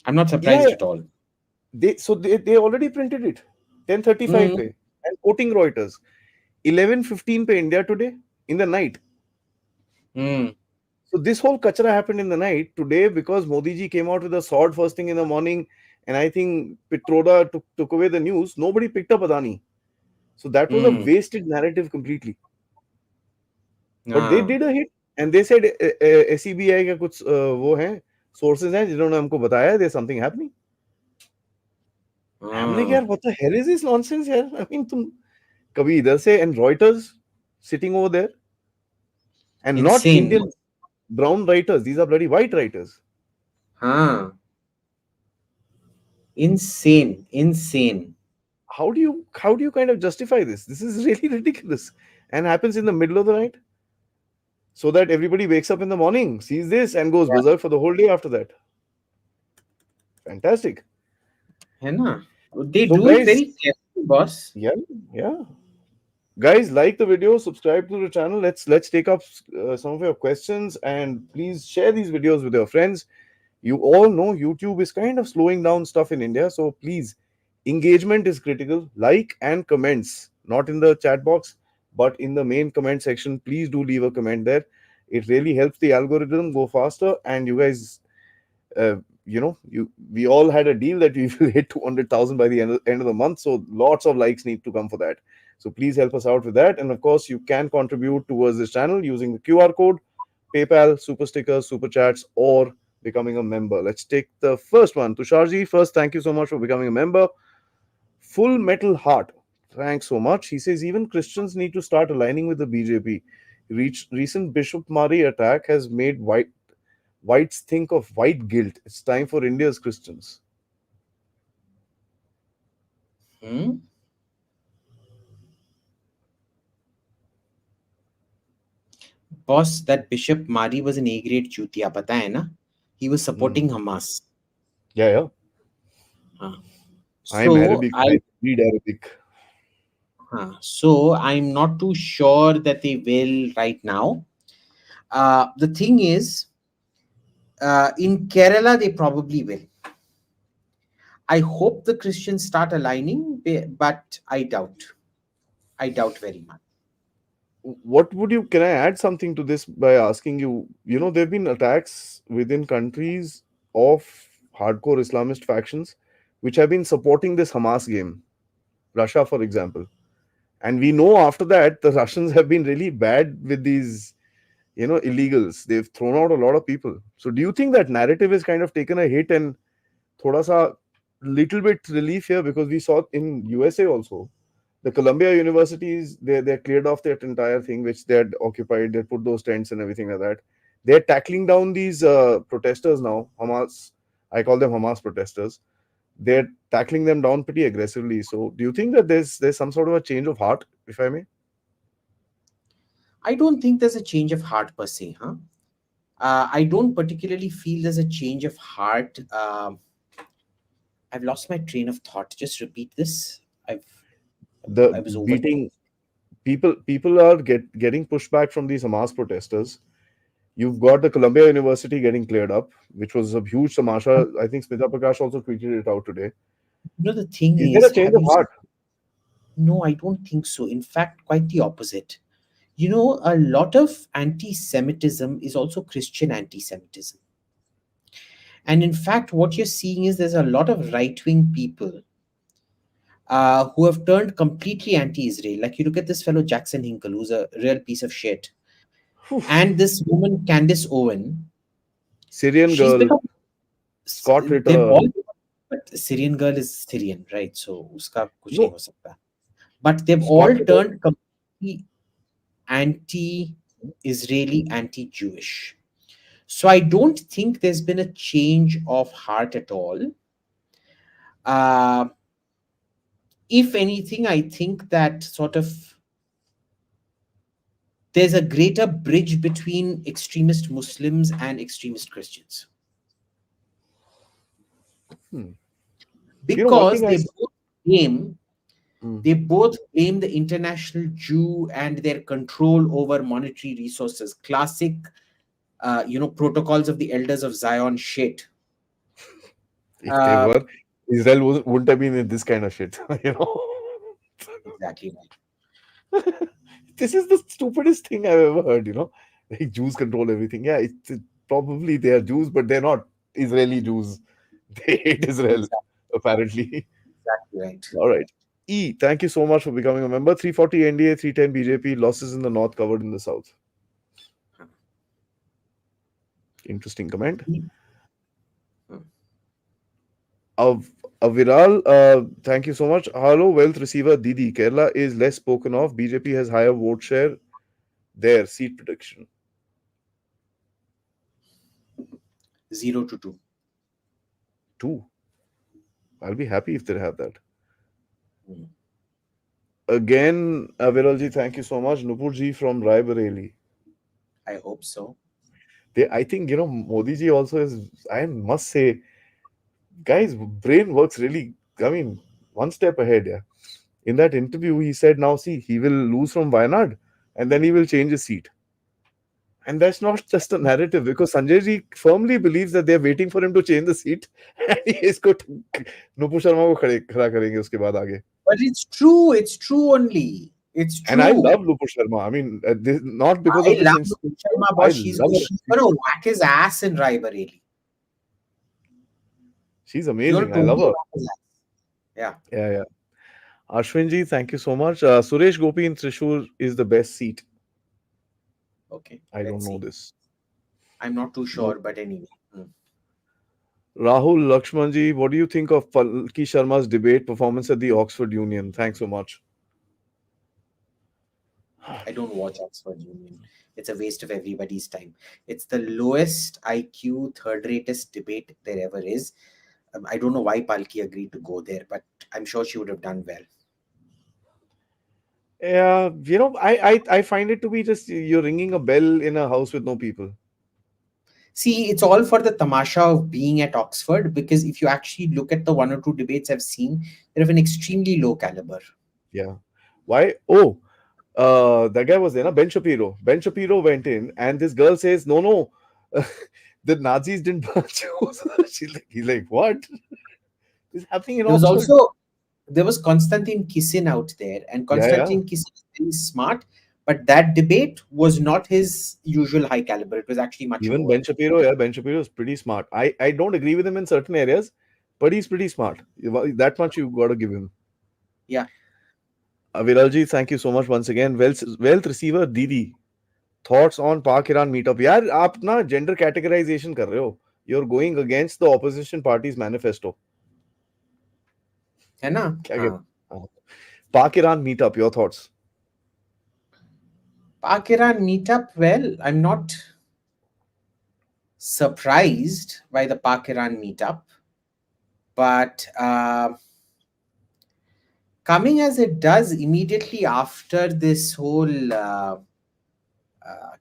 I'm not yeah, surprised at all. they already printed it 10:35 Hmm. पे and quoting Reuters 11:15 पे India Today in the night. Hmm. So this whole kachra happened in the night today because Modi ji came out with a sword first thing in the morning, and I think Pitroda took away the news. Nobody picked up Adani, so that was a Hmm. wasted narrative completely. But they हाँ. did a hit, and they said SEBI का कुछ वो हैं sources हैं जिन्होंने हमको बताया there's something happening. हमने क्या हाँ. what the hell is this nonsense यार? I mean तुम कभी इधर से and Reuters sitting over there and not Insane. Indian brown writers. These are bloody white writers. हाँ. Insane. Insane. How do you kind of justify this? This is really ridiculous and happens in the middle of the night so that everybody wakes up in the morning, sees this, and goes Yeah. berserk for the whole day after that. Fantastic. है ना? They So, do it guys, very carefully, boss. yeah, yeah. Guys, like the video, subscribe to the channel. Let's take up some of your questions and please share these videos with your friends. You all know YouTube is kind of slowing down stuff in India, so please, engagement is critical. Like and comments, not in the chat box, but in the main comment section. Please do leave a comment there. It really helps the algorithm go faster. And you guys, we all had a deal that we will hit 200,000 by the end of the month. So lots of likes need to come for that. So please help us out with that. And of course, you can contribute towards this channel using the QR code, PayPal, super stickers, super chats, or becoming a member. Let's take the first one. Tusharji, first, thank you so much for becoming a member. Full Metal Heart, thanks so much. He says even Christians need to start aligning with the BJP. Recent Bishop Mari attack has made whites think of white guilt. It's time for India's Christians. Hmm? boss, that Bishop Mari was an A-grade chutiya, pata hai na? He was Hmm. supporting Hamas. Yeah, yeah. Huh. I'm So Arabic. I I read Arabic. so I'm not too sure that they will right now. The thing is, in Kerala they probably will. I hope the Christians start aligning, but I doubt. I doubt very much. What would you? Can I add something to this by asking you? You know, there've been attacks within countries of hardcore Islamist factions, which have been supporting this Hamas game. Russia, for example, and we know after that the Russians have been really bad with these, illegals. They've thrown out a lot of people. So, do you think that narrative has kind of taken a hit and thoda sa little bit relief here, because we saw in USA also the Columbia universities, they cleared off that entire thing which they had occupied. They put those tents and everything like that. They're tackling down these protesters now. Hamas, I call them Hamas protesters. They're tackling them down pretty aggressively. So, do you think that there's some sort of a change of heart, if I may? I don't think there's a change of heart per se, huh? I don't particularly feel there's a change of heart. I've lost my train of thought. Just repeat this. The I was over. beating people are getting pushback from these Hamas protesters. You've got the Columbia University getting cleared up, which was a huge tamasha. I think Smita Prakash also tweeted it out today. The thing Is there a is, change have of you? heart? No, I don't think so. In fact, quite the opposite. A lot of anti-Semitism is also Christian anti-Semitism. And in fact, what you're seeing is there's a lot of right-wing people who have turned completely anti-Israel. Like you look at this fellow Jackson Hinkle, who's a real piece of shit, Phew. and this woman Candice Owen. Syrian She's girl, become. Scott They've Ritter. all. But Syrian girl is Syrian, right? So uska kuch nahi No, ho sakta. But they've all Scott Ritter. turned completely anti-Israeli, anti-Jewish. So I don't think there's been a change of heart at all. Uh, if anything, I think that sort of there's a greater bridge between extremist Muslims and extremist Christians Hmm. One because thing I. blame Hmm. they both blame the international Jew and their control over monetary resources. Classic, protocols of the elders of Zion shit. If they Uh, were, Israel wouldn't have been in this kind of shit. exactly right. This is the stupidest thing I've ever heard. Like Jews control everything. Yeah, probably they are Jews, but they're not Israeli Jews. They hate Israel, Exactly, apparently. exactly right. All right. E, thank you so much for becoming a member. 340 NDA, 310 BJP, losses in the north, covered in the south. Interesting comment. Av Aviral, thank you so much. Hello, wealth receiver Didi. Kerala is less spoken of. BJP has higher vote share there. Seat prediction. 0 to 2. Two. I'll be happy if they have that. Hmm. Again, Aviralji, thank you so much. Nupurji from Raebareli. I hope so. I think, Modi ji also is, I must say, guys, brain works really, I mean, one step ahead. Yeah. In that interview, he said, now see, he will lose from Wayanad and then he will change his seat. And that's not just a narrative, because Sanjay ji firmly believes that they're waiting for him to change the seat and he is going to Nupur Sharma ko खड़ा करेंगे उसके बाद आगे. But it's true. It's true only. It's And I true. love Nupur Sharma. I mean, not because I of this love incident. Rohit Sharma, I boss. love her. She's gonna whack his ass in Raebareli. She's She's gonna amazing. I love totally her. whack his ass. Yeah. Yeah, yeah. Ashwin ji, thank you so much. Suresh Gopi in Trishur is the best seat. Okay. I don't Let's know see. this. I'm not too No. sure, but anyway. Rahul Lakshmanji, what do you think of Palki Sharma's debate performance at the Oxford Union? Thanks so much. I don't watch Oxford Union. It's a waste of everybody's time. It's the lowest IQ, third ratest debate there ever is. I don't know why Palki agreed to go there, but I'm sure she would have done well. Yeah, I find it to be just you're ringing a bell in a house with no people. See, it's all for the tamasha of being at Oxford, because if you actually look at the one or two debates I've seen, they're of an extremely low caliber. Yeah. Why? Oh, that guy was there, na? Ben Shapiro. Ben Shapiro went in, and this girl says, "No, no, the Nazis didn't burn Jews." He's like, "What is happening in There was Oxford?" also there was Konstantin Kisin out there, and Yeah, yeah. Konstantin Kisin is very smart, but that debate was not his usual high caliber. It was actually much Even lower. Ben Shapiro, yeah, Ben Shapiro is pretty smart. I don't agree with him in certain areas, but he's pretty smart. That much you got to give him. Yeah. Viralji, thank you so much once again. Wealth receiver Didi, thoughts on Pak Iran meetup. यार आप ना gender categorization कर रहे हो. You're going against the opposition party's manifesto. है ना? क्या हाँ. कहते हैं? Pak Iran meetup. Your thoughts? Pakiran meetup, well, I'm not surprised by the Pakiran meetup, but coming as it does immediately after this whole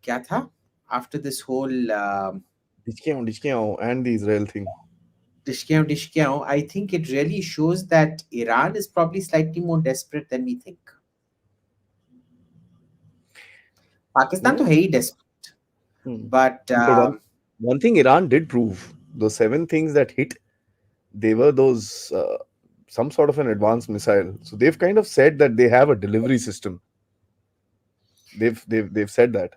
क्या था? After this whole And the Israel thing. Dishkyan, I think it really shows that Iran is probably slightly more desperate than we think. Pakistan Yeah. to hai desperate, but But one thing Iran did prove, the seven things that hit, they were those some sort of an advanced missile. So they've kind of said that they have a delivery system. They've said that.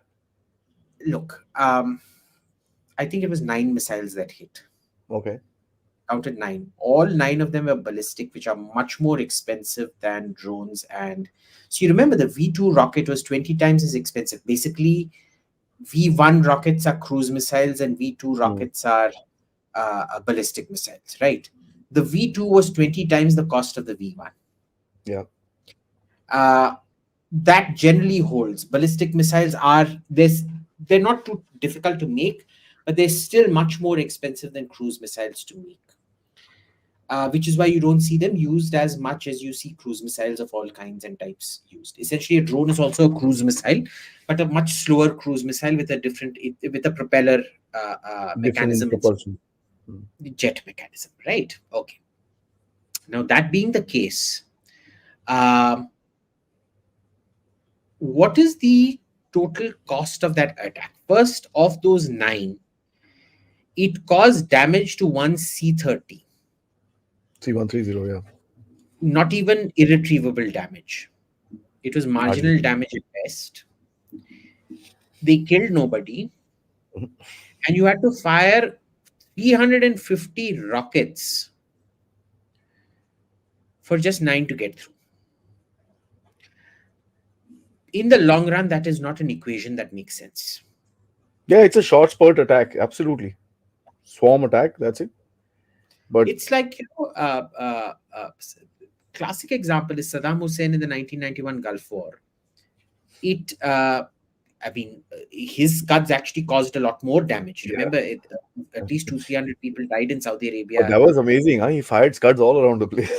look, I think it was 9 missiles that hit. Okay. Counted 9. All 9 of them were ballistic, which are much more expensive than drones. And so you remember the V2 rocket was 20 times as expensive. Basically, V1 rockets are cruise missiles and V2 Hmm. rockets are ballistic missiles, right? The V2 was 20 times the cost of the V1. Yeah. Uh, that generally holds. Ballistic missiles are this, they're not too difficult to make, but they're still much more expensive than cruise missiles to make. Which is why you don't see them used as much as you see cruise missiles of all kinds and types used. Essentially, a drone is also a cruise missile, but a much slower cruise missile with a different, with a propeller Different mechanism, propulsion. Hmm. the jet mechanism, right? Okay. Now that being the case, um, what is the total cost of that attack? First, of those 9, it caused damage to one C-30, 3130, yeah. not even irretrievable damage. It was Hardly. marginal damage at best. They killed nobody, and you had to fire 350 rockets for just 9 to get through. In the long run, that is not an equation that makes sense. Yeah, it's a short spurt attack. Absolutely. Swarm attack. That's it. But It's like, classic example is Saddam Hussein in the 1991 Gulf War. It, I mean, his Scuds actually caused a lot more damage. yeah. Remember, at least 200-300 people died in Saudi But Arabia. that was amazing. Huh? He fired scuds all around the place.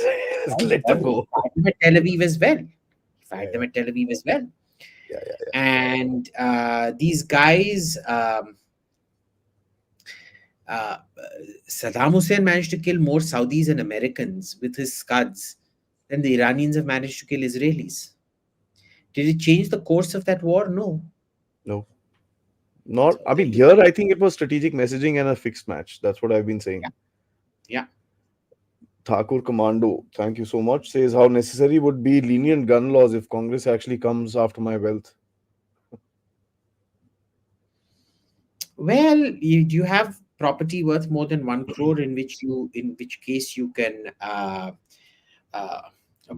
Just let them He go. fired them at Tel Aviv as well. He Yeah, fired them yeah, at Tel Aviv as well. yeah. And these guys, uh, Saddam Hussein managed to kill more Saudis and Americans with his Scuds than the Iranians have managed to kill Israelis. Did it change the course of that war? No. No, not. So I there mean, you go. here I think it was strategic messaging and a fixed match. That's what I've been Yeah. saying. Yeah. Thakur Commando, thank you so much, says how necessary would be lenient gun laws if Congress actually comes after my wealth. Well, you have property worth more than 1 crore, in which case you can uh,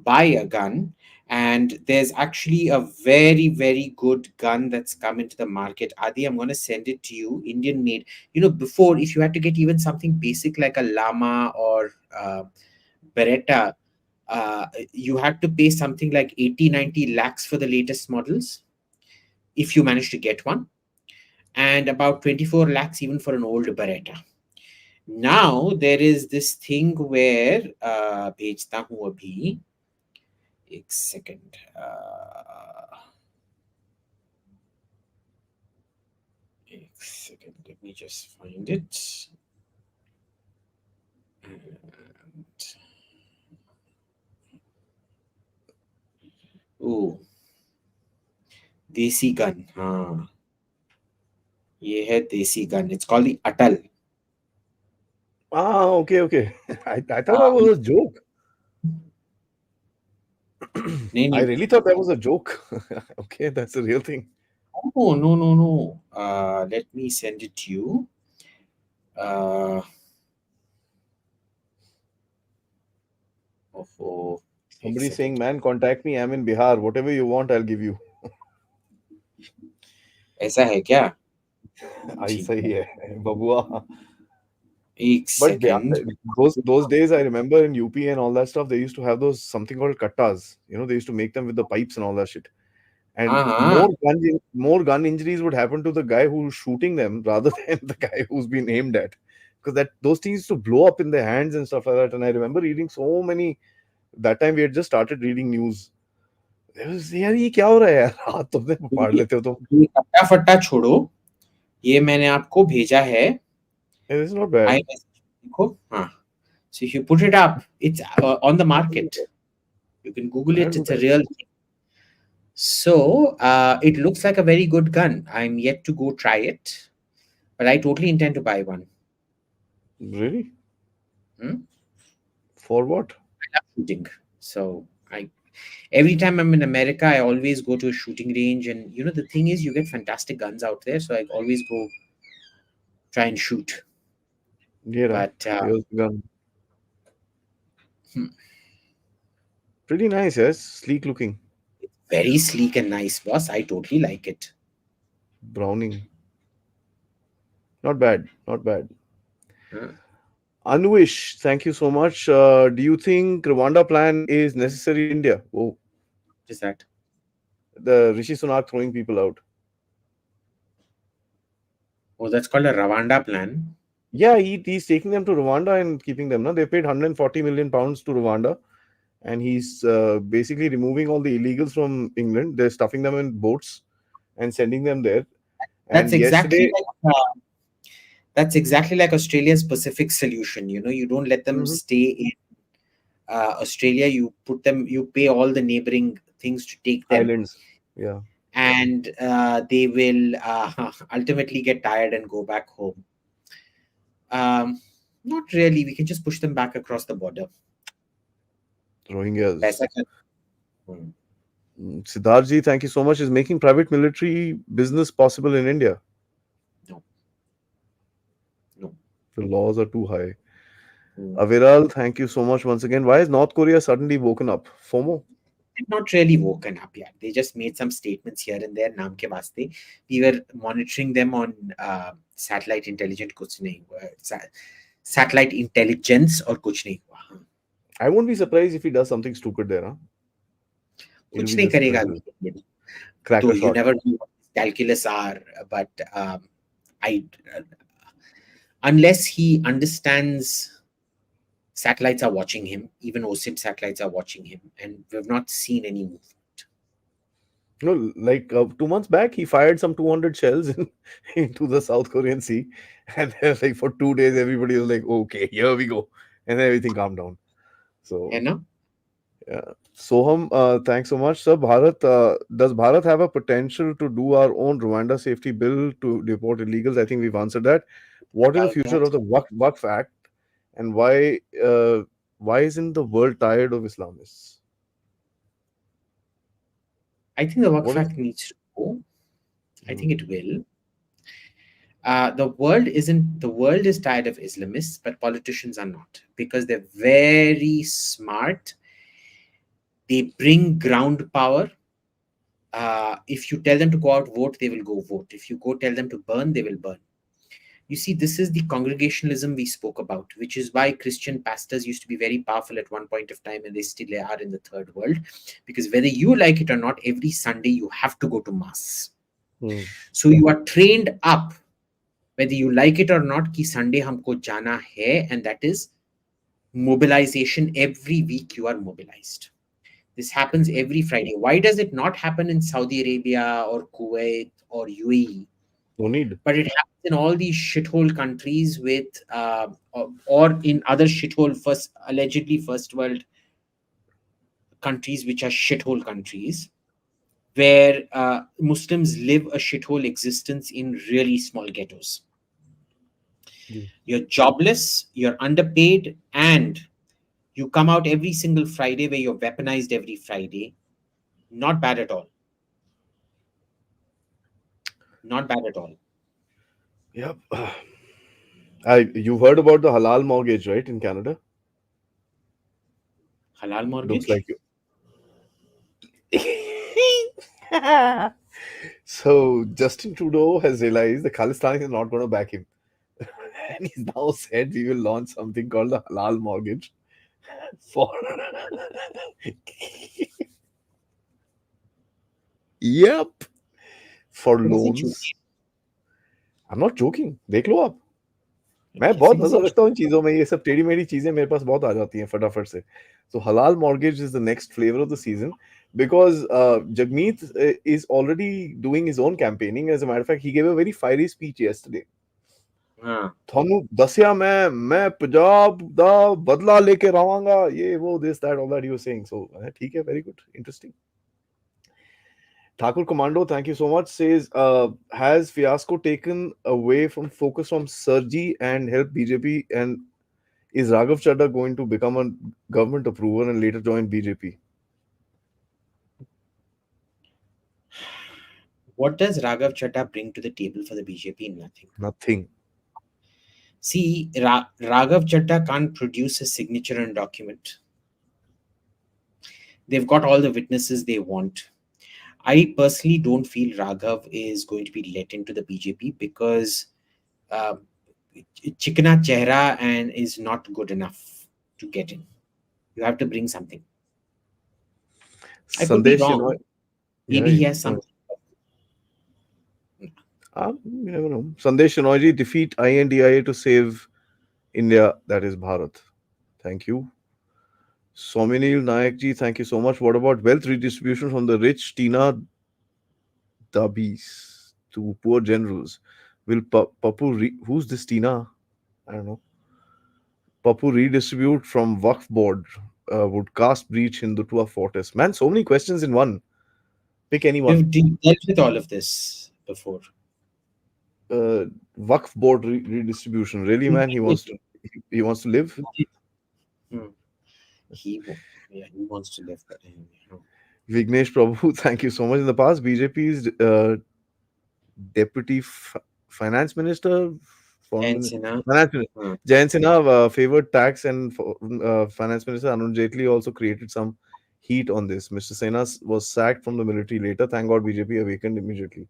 buy a gun. And there's actually a very, very good gun that's come into the market. Adi, I'm going to send it to you, Indian made. Before, if you had to get even something basic like a Llama or Beretta, you had to pay something like 80-90 lakhs for the latest models if you managed to get one, and about 24 lakhs even for an old Beretta. Now there is this thing where भेजता हूँ अभी, एक second. एक second. Let me just find it. And, oh, देसी gun. हाँ, ये है देसी gun. It's called the Atal. Ah, okay. I thought that हाँ, was a joke. नहीं I नहीं. really thought that was a joke. Okay, that's a real thing. Oh, no. Let me send it to you. Oh, एक Somebody saying, second. man, contact me. I'm in Bihar. Whatever you want, I'll give you. ऐसा है क्या? ऐसा ठीक ही है. है, बबुआ. एक But second. those days, I remember in UP and all that stuff, they used to have those something called kattas. You know, they used to make them with the pipes and all that shit. And हाँ हाँ. more gun injuries would happen to the guy who's shooting them rather than the guy who's been aimed at, because that those things used to blow up in their hands and stuff like that. And I remember reading so many. That time we had just started reading news. It was, यार ये क्या हो रहा है यार, हाथ तुमने फाड़ लेते हो तुम. ये कट्टा फट्टा छोड़ो. ये मैंने आपको भेजा है. It is not bad. देखो. हाँ. So if you put it up, it's on the market. You can Google it. It's a real thing. So it looks like a very good gun. I'm yet to go try it, but I totally intend to buy one. Really? Hmm? For what? I love shooting. So every time I'm in America, I always go to a shooting range, and the thing is, you get fantastic guns out there. So I always go try and shoot. Yeah, But here's the gun. hmm, Pretty nice, yes. Sleek looking. very sleek and nice, boss. I totally like it. Browning. Not bad. Not bad. Huh? Anwish, thank you so much. Do you think Rwanda plan is necessary in India? Oh, What is that? the Rishi Sonak throwing people out. Oh, that's called a Rwanda plan. Yeah, he's taking them to Rwanda and keeping them. No, they paid 140 million pounds to Rwanda, and he's basically removing all the illegals from England. They're stuffing them in boats and sending them there. That's And exactly yesterday, like that's exactly like Australia's Pacific solution. You don't let them Mhm. stay in Australia. You pay all the neighboring things to take them, Islands, yeah, and they will ultimately get tired and go back home. Not really. We can just push them back across the border. Rohingyas. पैसा क्या- Hmm. Siddharji, thank you so much. Is making private military business possible in India? No. No. The laws are too high. Hmm. Aviral, thank you so much once again. Why has North Korea suddenly woken up? FOMO? They've not really woken up yet. They just made some statements here and there. नाम के वास्ते. We were monitoring them on satellite intelligence. कुछ नहीं हुआ. Satellite intelligence और कुछ नहीं हुआ. I won't be surprised if he does something stupid there. Huh? It'll कुछ be नहीं just करेगा. crack So a you shot. never know what calculus are, but I unless he understands satellites are watching him, even OSIP satellites are watching him, and we've not seen any movement. No, like 2 months back, he fired some 200 shells into the South Korean Sea, and then, like for 2 days, everybody was like, "Okay, here we go," and then everything calmed down. You So, know? yeah. Soham, thanks so much, sir. Does Bharat have a potential to do our own Rwanda safety bill to deport illegals? I think we've answered that. What is the About future that. of the Waqf Act, and why isn't the world tired of Islamists? I think the work What is? fact needs to go. I Hmm. think it will. The world is tired of Islamists, but politicians are not because they're very smart. They bring ground power. If you tell them to go out vote, they will go vote. If you go tell them to burn, they will burn. You see, this is the congregationalism we spoke about, which is why Christian pastors used to be very powerful at one point of time, and they still are in the third world. Because whether you like it or not, every Sunday you have to go to mass. Hmm. So you are trained up, whether you like it or not, कि Sunday हमको जाना है, and that is mobilization. Every week you are mobilized. This happens every Friday. Why does it not happen in Saudi Arabia or Kuwait or UAE? No need. But it happens in all these shithole countries with, or in other shithole first, allegedly first world countries, which are shithole countries, where Muslims live a shithole existence in really small ghettos. Ji. You're jobless, you're underpaid, and you come out every single Friday where you're weaponized every Friday. Not bad at all. Not bad at all. Yep. You've heard about the halal mortgage, right, in Canada? Halal Looks mortgage? like you. So Justin Trudeau has realized the Khalistan is not going to back him, and he's now said we will launch something called the halal mortgage for. Yep, for What is it, loans. I'm not joking. देख लो आप. मैं कैसे बहुत मजा कैसे लगता हूँ इन चीजों में. ये सब टेढ़ी मेढ़ी चीजें मेरे पास बहुत आ जाती हैं फटाफट से. So halal mortgage is the next flavor of the season because Jagmeet is already doing his own campaigning. As a matter of fact, he gave a very fiery speech yesterday. हाँ. ਤੁਹਾਨੂੰ ਦੱਸਿਆ ਮੈਂ ਪੰਜਾਬ ਦਾ ਬਦਲਾ ਲੈ ਕੇ ਰਵਾਂਗਾ ये वो this that all that he was saying. So ठीक है, very good, interesting. Thakur Commando, thank you so much, says has fiasco taken away from focus from Sergi and help BJP, and is Raghav Chadha going to become a government approver and later join BJP? What does Raghav Chadha bring to the table for the BJP? Nothing. Nothing. See, Raghav Chadha can't produce a signature and document. They've got all the witnesses they want. I personally don't feel Raghav is going to be let into the BJP because uh, Chikna Chehra and is not good enough to get in. You have to bring something. I could be Sandesh, wrong. Maybe he has something. You never know. Sandesh Shenoyji, defeat INDIA to save India, that is Bharat. Thank you. Sominil Nayakji, thank you so much. What about wealth redistribution from the rich Tina Dabis to poor generals? Will who's this Tina? I don't know. Papu redistribute from Waqf board? Would caste breach Hindutva fortress? Man, so many questions in one. Pick anyone. We've dealt with all of this before. Waqf board redistribution. Really, man? He wants to live. He wants to live. But, Vignesh Prabhu, thank you so much. In the past, BJP's deputy finance minister, finance minister, Jayant Sinha favored tax, and finance minister Arun Jaitley also created some heat on this. Mr. Sena was sacked from the military later. Thank God BJP awakened immediately.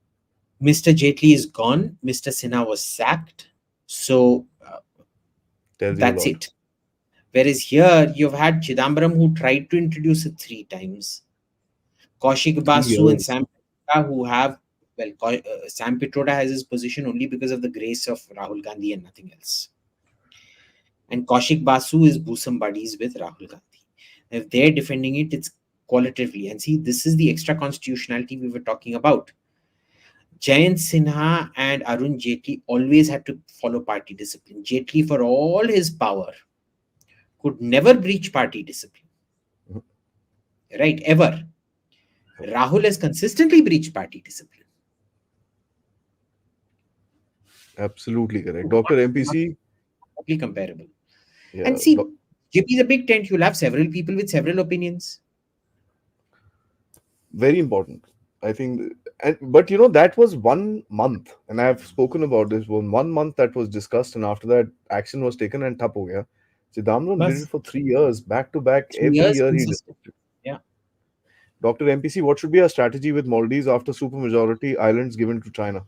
Mr. Jaitley is gone. Mr. Sinha was sacked. So that's it. Whereas here, you've had Chidambaram who tried to introduce it 3 times. Kaushik Basu and Sam Pitroda who have, Sam Pitroda has his position only because of the grace of Rahul Gandhi and nothing else. And Kaushik Basu is bosom buddies with Rahul Gandhi. If they're defending it, it's qualitatively. And see, this is the extra constitutionality we were talking about. Jayant Sinha and Arun Jaitley always had to follow party discipline. Jaitley, for all his power, could never breach party discipline. Right? Ever. Rahul has consistently breached party discipline. Absolutely correct. Dr. MPC. Totally comparable. Yeah, and see, JP is a big tent. You'll have several people with several opinions. Very important. I think, but that was 1 month, and I have spoken about this. 1 month that was discussed, and after that, action was taken and thap ho gaya. Chidambaram did it for 3 years, back to back. Every year he did it. Yeah. Dr. MPC, what should be our strategy with Maldives after supermajority islands given to China?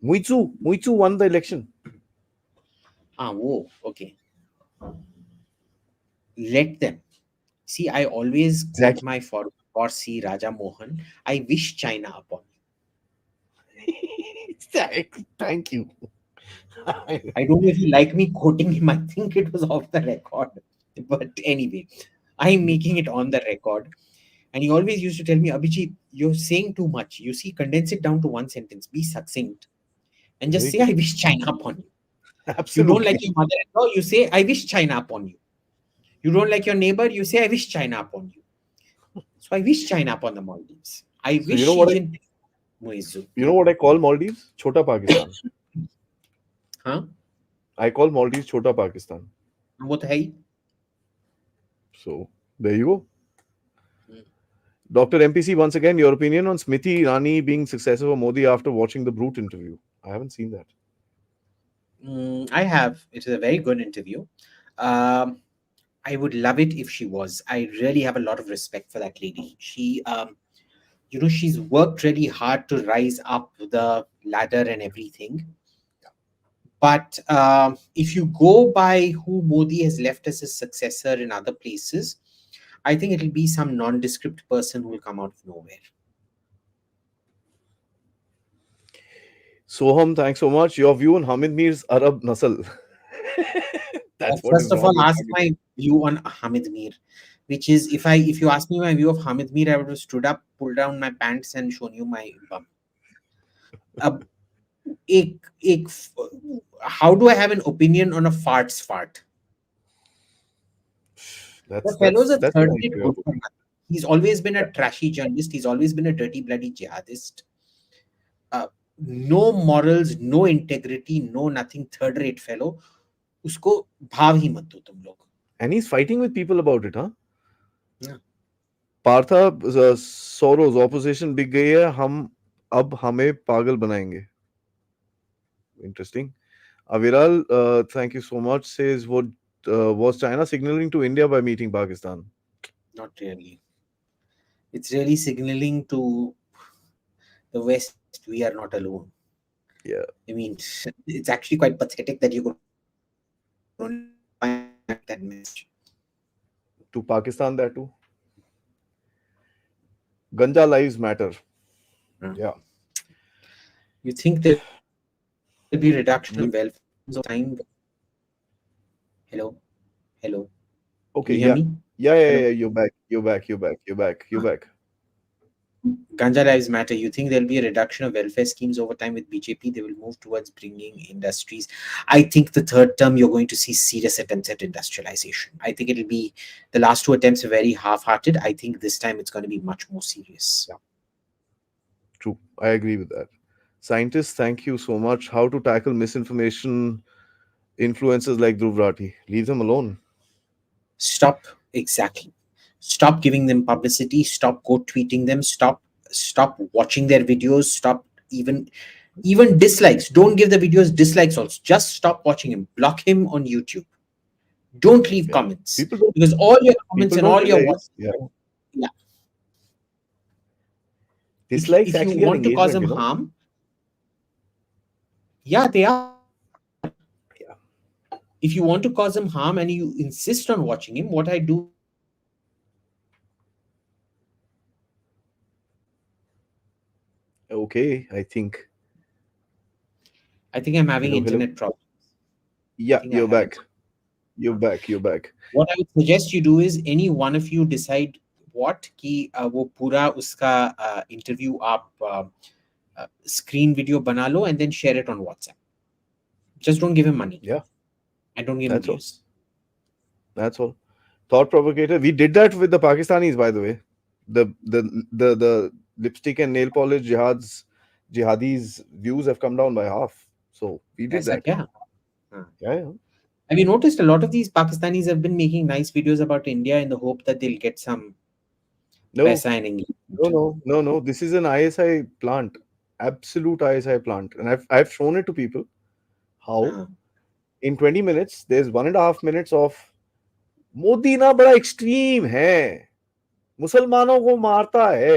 Muitsu won the election. Okay. Let them. See, I always quote my foresee Raja Mohan. I wish China upon you. Thank you. I don't know if you like me quoting him. I think it was off the record. But anyway, I'm making it on the record. And he always used to tell me, Abhijit, you're saying too much. You see, condense it down to one sentence, be succinct, and just Very say, I true. wish China upon you. You don't like Absolutely. your mother in law, you say, I wish China upon you. You don't like your neighbor, you say, I wish China upon you. So I wish China upon the Maldives. I So wish you know Xi what I Jinping Muizu. you know what I call Maldives? Chota Pakistan. Huh? I call Maldives Chota Pakistan. What hai? So there you go. Hmm. Dr. MPC, once again, your opinion on Smriti Irani being successor of Modi after watching the Brute interview. I haven't seen that. I have. It is a very good interview. Um, I would love it if she was. I really have a lot of respect for that lady. She's worked really hard to rise up the ladder and everything. But if you go by who Modi has left as his successor in other places, I think it'll be some nondescript person who will come out of nowhere. Soham, thanks so much. Your view on Hamid Mir's Arab Nasal. That's what First of Imran all, was ask targeting. my view on Hamid Mir, which is if you ask me my view of Hamid Mir, I would have stood up, pulled down my pants, and shown you my bum. अब how do I have an opinion on a fart's fart? That's The fellow's that's a that's a third nice rate way of good putting for it. nothing. He's always been a trashy journalist. He's always been a dirty bloody jihadist. Uh, no morals, no integrity, no nothing. Third rate fellow. उसको भाव ही मत दो तुम लोग. And he's fighting with people about it, huh? Yeah. Partha Soros opposition बिक गई है हम अब हमें पागल बनाएंगे interesting Aviral, thank you so much, says what was China signaling to India by meeting Pakistan? Not really. It's really signaling to the West we are not alone. Yeah, I mean, it's actually quite pathetic that you could only find that message. to Pakistan that too. Ganja lives matter. Uh, Yeah. You think there'll be reduction of welfare We, over time? Hello, hello. Can okay, you hear yeah. me? Yeah, yeah, Hello. yeah. You're back. You're back. You're back. You're back. You're Uh, back. Ganja lives matter. You think there'll be a reduction of welfare schemes over time with BJP? They will move towards bringing industries. I think the third term you're going to see serious attempts at industrialization. I think it'll be the last two attempts are very half-hearted. I think this time it's going to be much more serious. Yeah, true. I agree with that. Scientists, thank you so much. How to tackle misinformation influencers like Dhruv Rathi? Leave them alone. Stop. Exactly. Stop giving them publicity. Stop quote tweeting them. Stop watching their videos. Stop even dislikes. Don't give the videos dislikes also. Just stop watching him. Block him on YouTube. Don't leave Yeah. comments People don't because all your comments people and don't all your realize. Yeah. yeah. Dislikes If you actually are want to cause engagement, him you know? harm, yeah, they are. Yeah. If you want to cause him harm and you insist on watching him, what I do is I just block him on YouTube. Okay, I think. I think I'm having Hello, hello. internet problems. I Yeah, think I you're have back. internet. You're back. You're back. What I would suggest you do is any one of you decide what कि वो पूरा उसका interview आप screen video बना लो and then share it on WhatsApp. Just don't give him money Yeah, and don't give him that's all. views. That's all. Thought provocator. We did that with the Pakistanis, by the way. The lipstick and nail polish jihadis views have come down by half. So we did ऐसा that. क्या? हाँ. Yeah, yeah. Have you noticed a lot of these Pakistanis have been making nice videos about India in the hope that they'll get some No, paisa and no, engagement? no, no, no. This is an ISI plant. Absolute ISI plant. And I've shown it to people how Uh-huh. in 20 minutes, there's 1.5 minutes of Modi ना बड़ा extreme है मुसलमानों को मारता है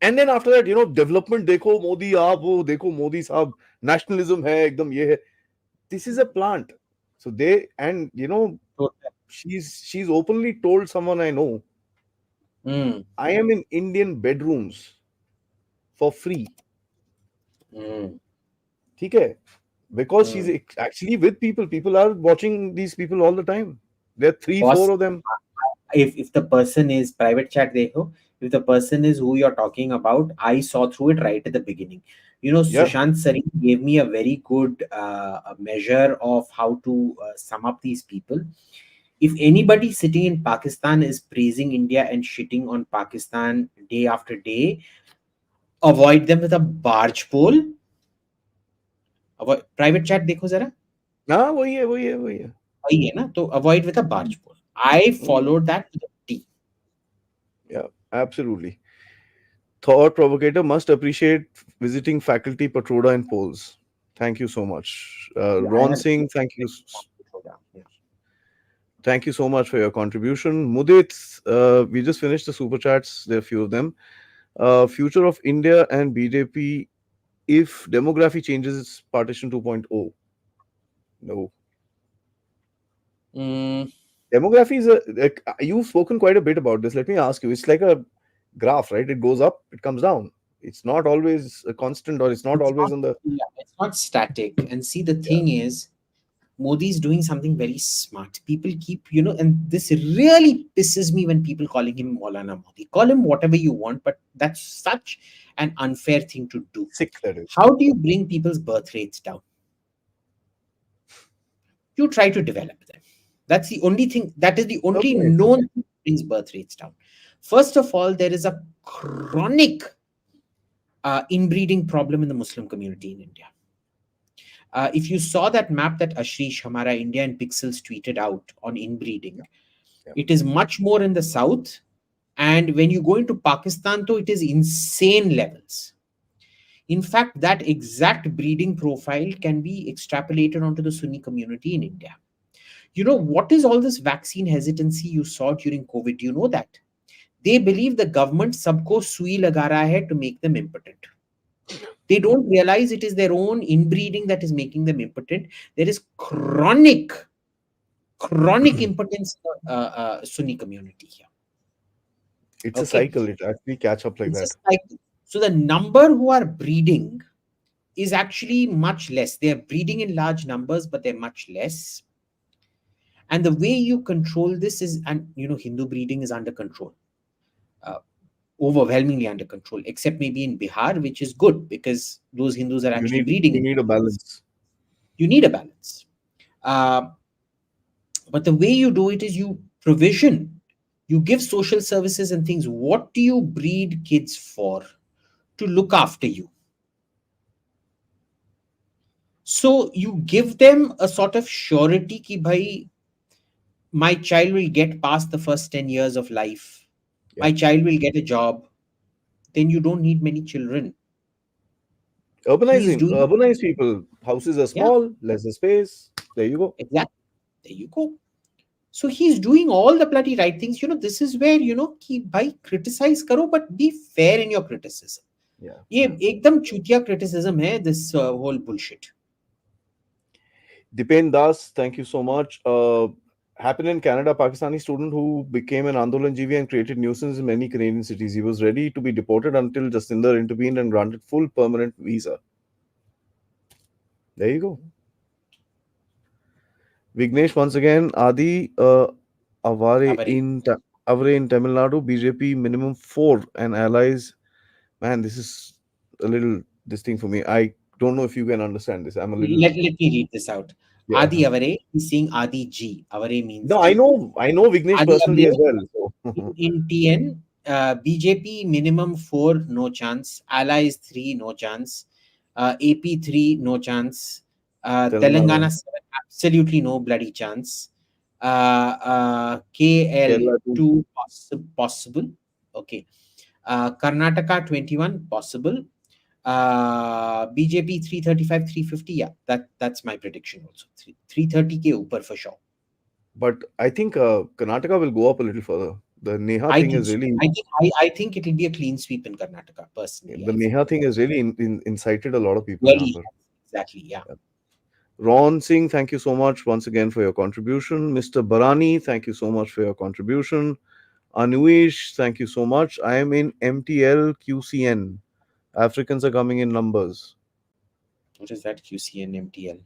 and then after that development देखो मोदी आप वो देखो मोदी साहब नेशनलिज्म है एकदम ये है this is a plant so they and Total. she's openly told someone I know Mm, I am in Indian bedrooms for free mm, ठीक है because she's mm. actually with people are watching these people all the time there are three four Boss, of them if the person is private chat dekho, if the person is who you're talking about, I saw through it right at the beginning. Yeah. Sushant Sari gave me a very good measure of how to sum up these people. If anybody sitting in Pakistan is praising India and shitting on Pakistan day after day, avoid them with a barge pole. Private chat देखो जरा, हाँ, वही है, वही है, वही है. वही है ना, तो avoid with a barge pole. I Mm, followed that to the T. yeah, absolutely. Thought provocator must appreciate visiting faculty patroda in polls. Thank you so much. Yeah, I Ron had. Singh, thank you so much for your contribution. Mudit, we just finished the super chats. There are a few of them. Future of India and BJP if demography changes its partition 2.0. No. Mm, Demography is like, you've spoken quite a bit about this. Let me ask you. It's like a graph, right? It goes up, it comes down. It's not always a constant, or it's not it's always not, on the. yeah, it's not static. And see, the Yeah. thing is, Modi is doing something very smart. People keep, and this really pisses me when people calling him Maulana Modi. Call him whatever you want, but that's such an unfair thing to do. Sick, that is. How do you bring people's birth rates down? You try to develop them. That's the only thing, that is the only Urbanizing. known thing that brings birth rates down. First of all, there is a chronic inbreeding problem in the Muslim community in India. If you saw that map that Ashrish Hamara India and Pixels tweeted out on inbreeding, Yeah. it is much more in the south. And when you go into Pakistan, though, it is insane levels. In fact, that exact breeding profile can be extrapolated onto the Sunni community in India. What is all this vaccine hesitancy you saw during COVID? Do you know that? They believe the government sabko sui laga raha hai to make them impotent. They don't realize it is their own inbreeding that is making them impotent. There is chronic impotence in the Sunni community here. It's a Okay, cycle. It actually catch up like it's a that. cycle. So the number who are breeding is actually much less. They are breeding in large numbers, but they're much less. And the way you control this is, and Hindu breeding is under control, uh, overwhelmingly under control, except maybe in Bihar, which is good because those Hindus are You actually need breeding you in need a Bihar. balance. You need a balance. Uh, but the way you do it is you provision, you give social services and things. What do you breed kids for? To look after you. So you give them a sort of surety ki bhai, my child will get past the first 10 years of life. Yeah. My child will get a job. Then you don't need many children. He's doing, Urbanized people. Houses are yeah, small, lesser space. There you go. exactly. There you go. So he's doing all the bloody right things. This is where, ki bhai criticize karo, but be fair in your criticism. Yeah. ये एकदम चूतिया criticism है, this whole bullshit. Dipen Das, thank you so much. Happened in Canada, Pakistani student who became an Andolan Jeevi and created nuisance in many Canadian cities. He was ready to be deported until Jastinder intervened and granted full permanent visa. There you go. Vignesh, once again, Adi, Avare Avare. in Avare in Tamil Nadu, BJP minimum 4 and allies. Man, this is a little this thing for me. I don't know if you can understand this. I'm a little, Let me read this out. Adi yeah. Avare, he's saying Adi G. Avare means No, G. I know Vignesh Adi personally as Avare, well. in, So in TN, BJP minimum 4, no chance. Allies 3, no chance. AP 3, no chance. Telangana, Telangana 7, absolutely no bloody chance. KL Kerala too. 2, possible. Okay. Karnataka 21, possible. BJP 335, 350. Yeah, that's my prediction also. 330 ke upar for sure. But I think Karnataka will go up a little further. The Neha I thing think is so. really I think it will be a clean sweep in Karnataka. Personally, the I feel Neha thing has really incited a lot of people. really Yahan par. exactly. Yeah. Ron Singh, thank you so much once again for your contribution. Mr. Barani, thank you so much for your contribution. Anuish, thank you so much. I am in MTL QCN. Africans are coming in numbers. What is that? QCN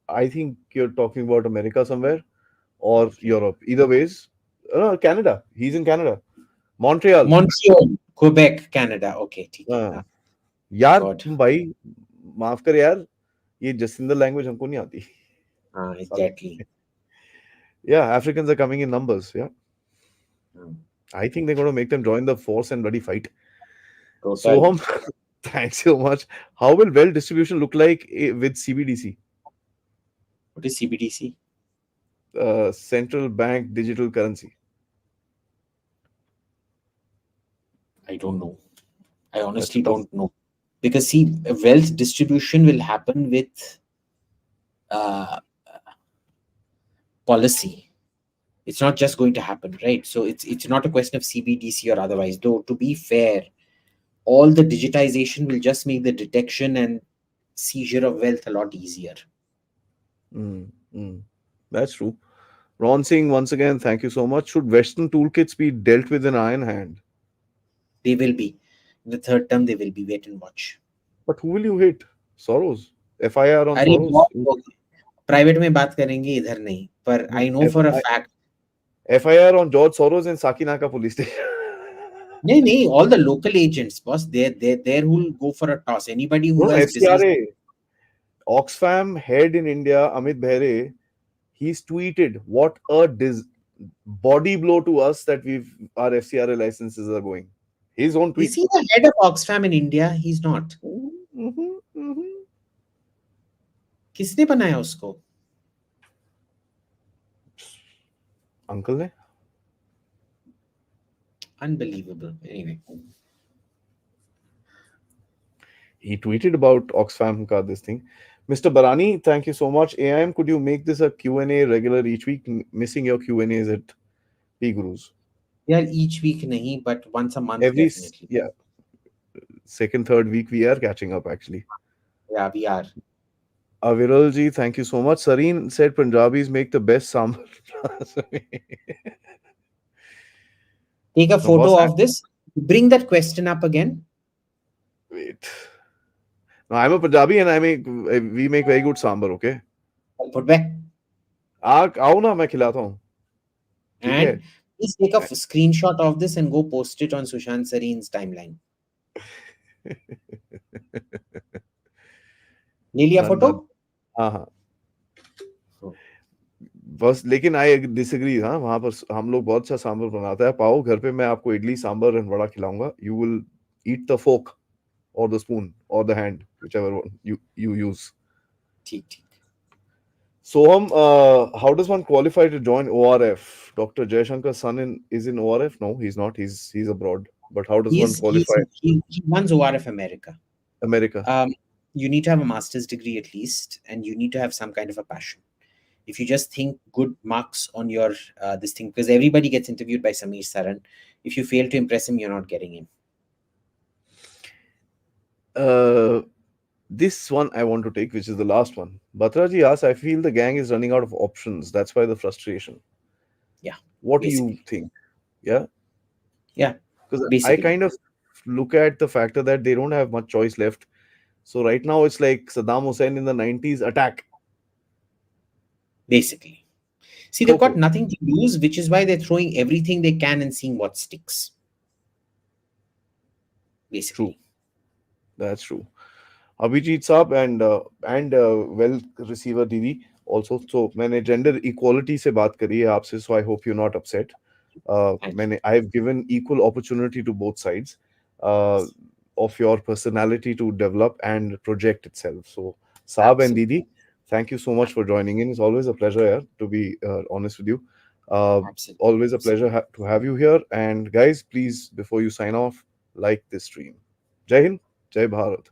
I think you're talking about America somewhere or Okay. Europe. Either ways, Canada. He's in Canada. Montreal. Montreal, Quebec, Canada. Okay, ठीक है. हाँ. यार God. भाई माफ कर यार, ये जसिंदर language हमको नहीं आती साले. Exactly. Yeah, Africans are coming in numbers. Yeah, Hmm. I think they're going to make them join the force and bloody fight. Total. Soham, thanks so much. How will wealth distribution look like with CBDC, What is CBDC? central bank digital currency? I don't know. I That's a honestly tough. don't know. Because see, wealth distribution will happen with uh, policy. It's not just going to happen, right? So it's not a question of CBDC or otherwise. Though to be fair, all the digitization will just make the detection and seizure of wealth a lot easier. Mm, mm. That's true. Ron Singh, once again, thank you so much. Should Western toolkits be dealt with in iron hand? They will be. In the third term, they will be. Wait and watch. But who will you hit? Soros. FIR on अरे Soros. बहुत लोग private में बात करेंगे, इधर नहीं. पर I know for a fact. FIR on George Soros in Sakinaka police station. नहीं, all the local agents, boss, they who will go for a toss. Anybody who No, has business. FCRA. Oxfam head in India, Amit Behre, he's tweeted what a body blow to us that our FCRA licenses are going. His own Is tweet. he the head of Oxfam in India? He's not. Mm-hmm, mm-hmm. किसने बनाया उसको? Uncle ne? Unbelievable. Anyway. He tweeted about Oxfam ka this thing. Mr. Barani, thank you so much. AIM, could you make this a Q&A regular each week? Missing your Q&As at P Gurus. Yeah, each week nahi, but once a month Every, definitely. yeah, second, third week we are catching up actually. Yeah, we are. Aviral ji, thank you so much. Sareen said Punjabis make the best sambar. Take a No, photo boss, of this. Bring that question up again. wait. No, I'm a Punjabi and we make very good sambar, okay? I'll put back. आओ ना मैं खिलाता हूँ. ठीक है? And please take a screenshot of this and go post it on Sushant Sareen's timeline. ले लिया photo? हाँ. बस लेकिन आई डिसएग्री. हाँ, वहां पर हम लोग बहुत अच्छा सांबर बनाता है. पाओ घर पे मैं आपको इडली सांबर एंड वड़ा खिलाऊंगा. You will eat the fork or the spoon or the hand, whichever one you use. ठीक. Soham, how does one qualify to join ORF? Dr. Jayashankar's son is in ORF? No, he's not. He's abroad. But how does one qualify? He runs ORF America. America. You need to have a master's degree at least, and you need to have some kind of a passion. If you just think good marks on your this thing, because everybody gets interviewed by Sameer Saran, if you fail to impress him, you're not getting in. This one I want to take, which is the last one. Batraji asks, I feel the gang is running out of options. That's why the frustration. Yeah. What do you think? Yeah? Yeah. Because I Basically. kind of look at the factor that they don't have much choice left. So right now it's like Saddam Hussein in the 90s, attack. Basically. See, they've got nothing to lose, which is why they're throwing everything they can and seeing what sticks. Basically. True. That's true. Abhijit Saab and wealth receiver Didi also. So मैंने gender equality से बात करी है आपसे, so I hope you're not upset. I've given equal opportunity to both sides of your personality to develop and project itself. So Saab and Didi, thank you so much for joining in. It's always a pleasure, to be honest with you. Always a pleasure to have you here. And guys, please, before you sign off, like this stream. Jai Hind, Jai Bharat.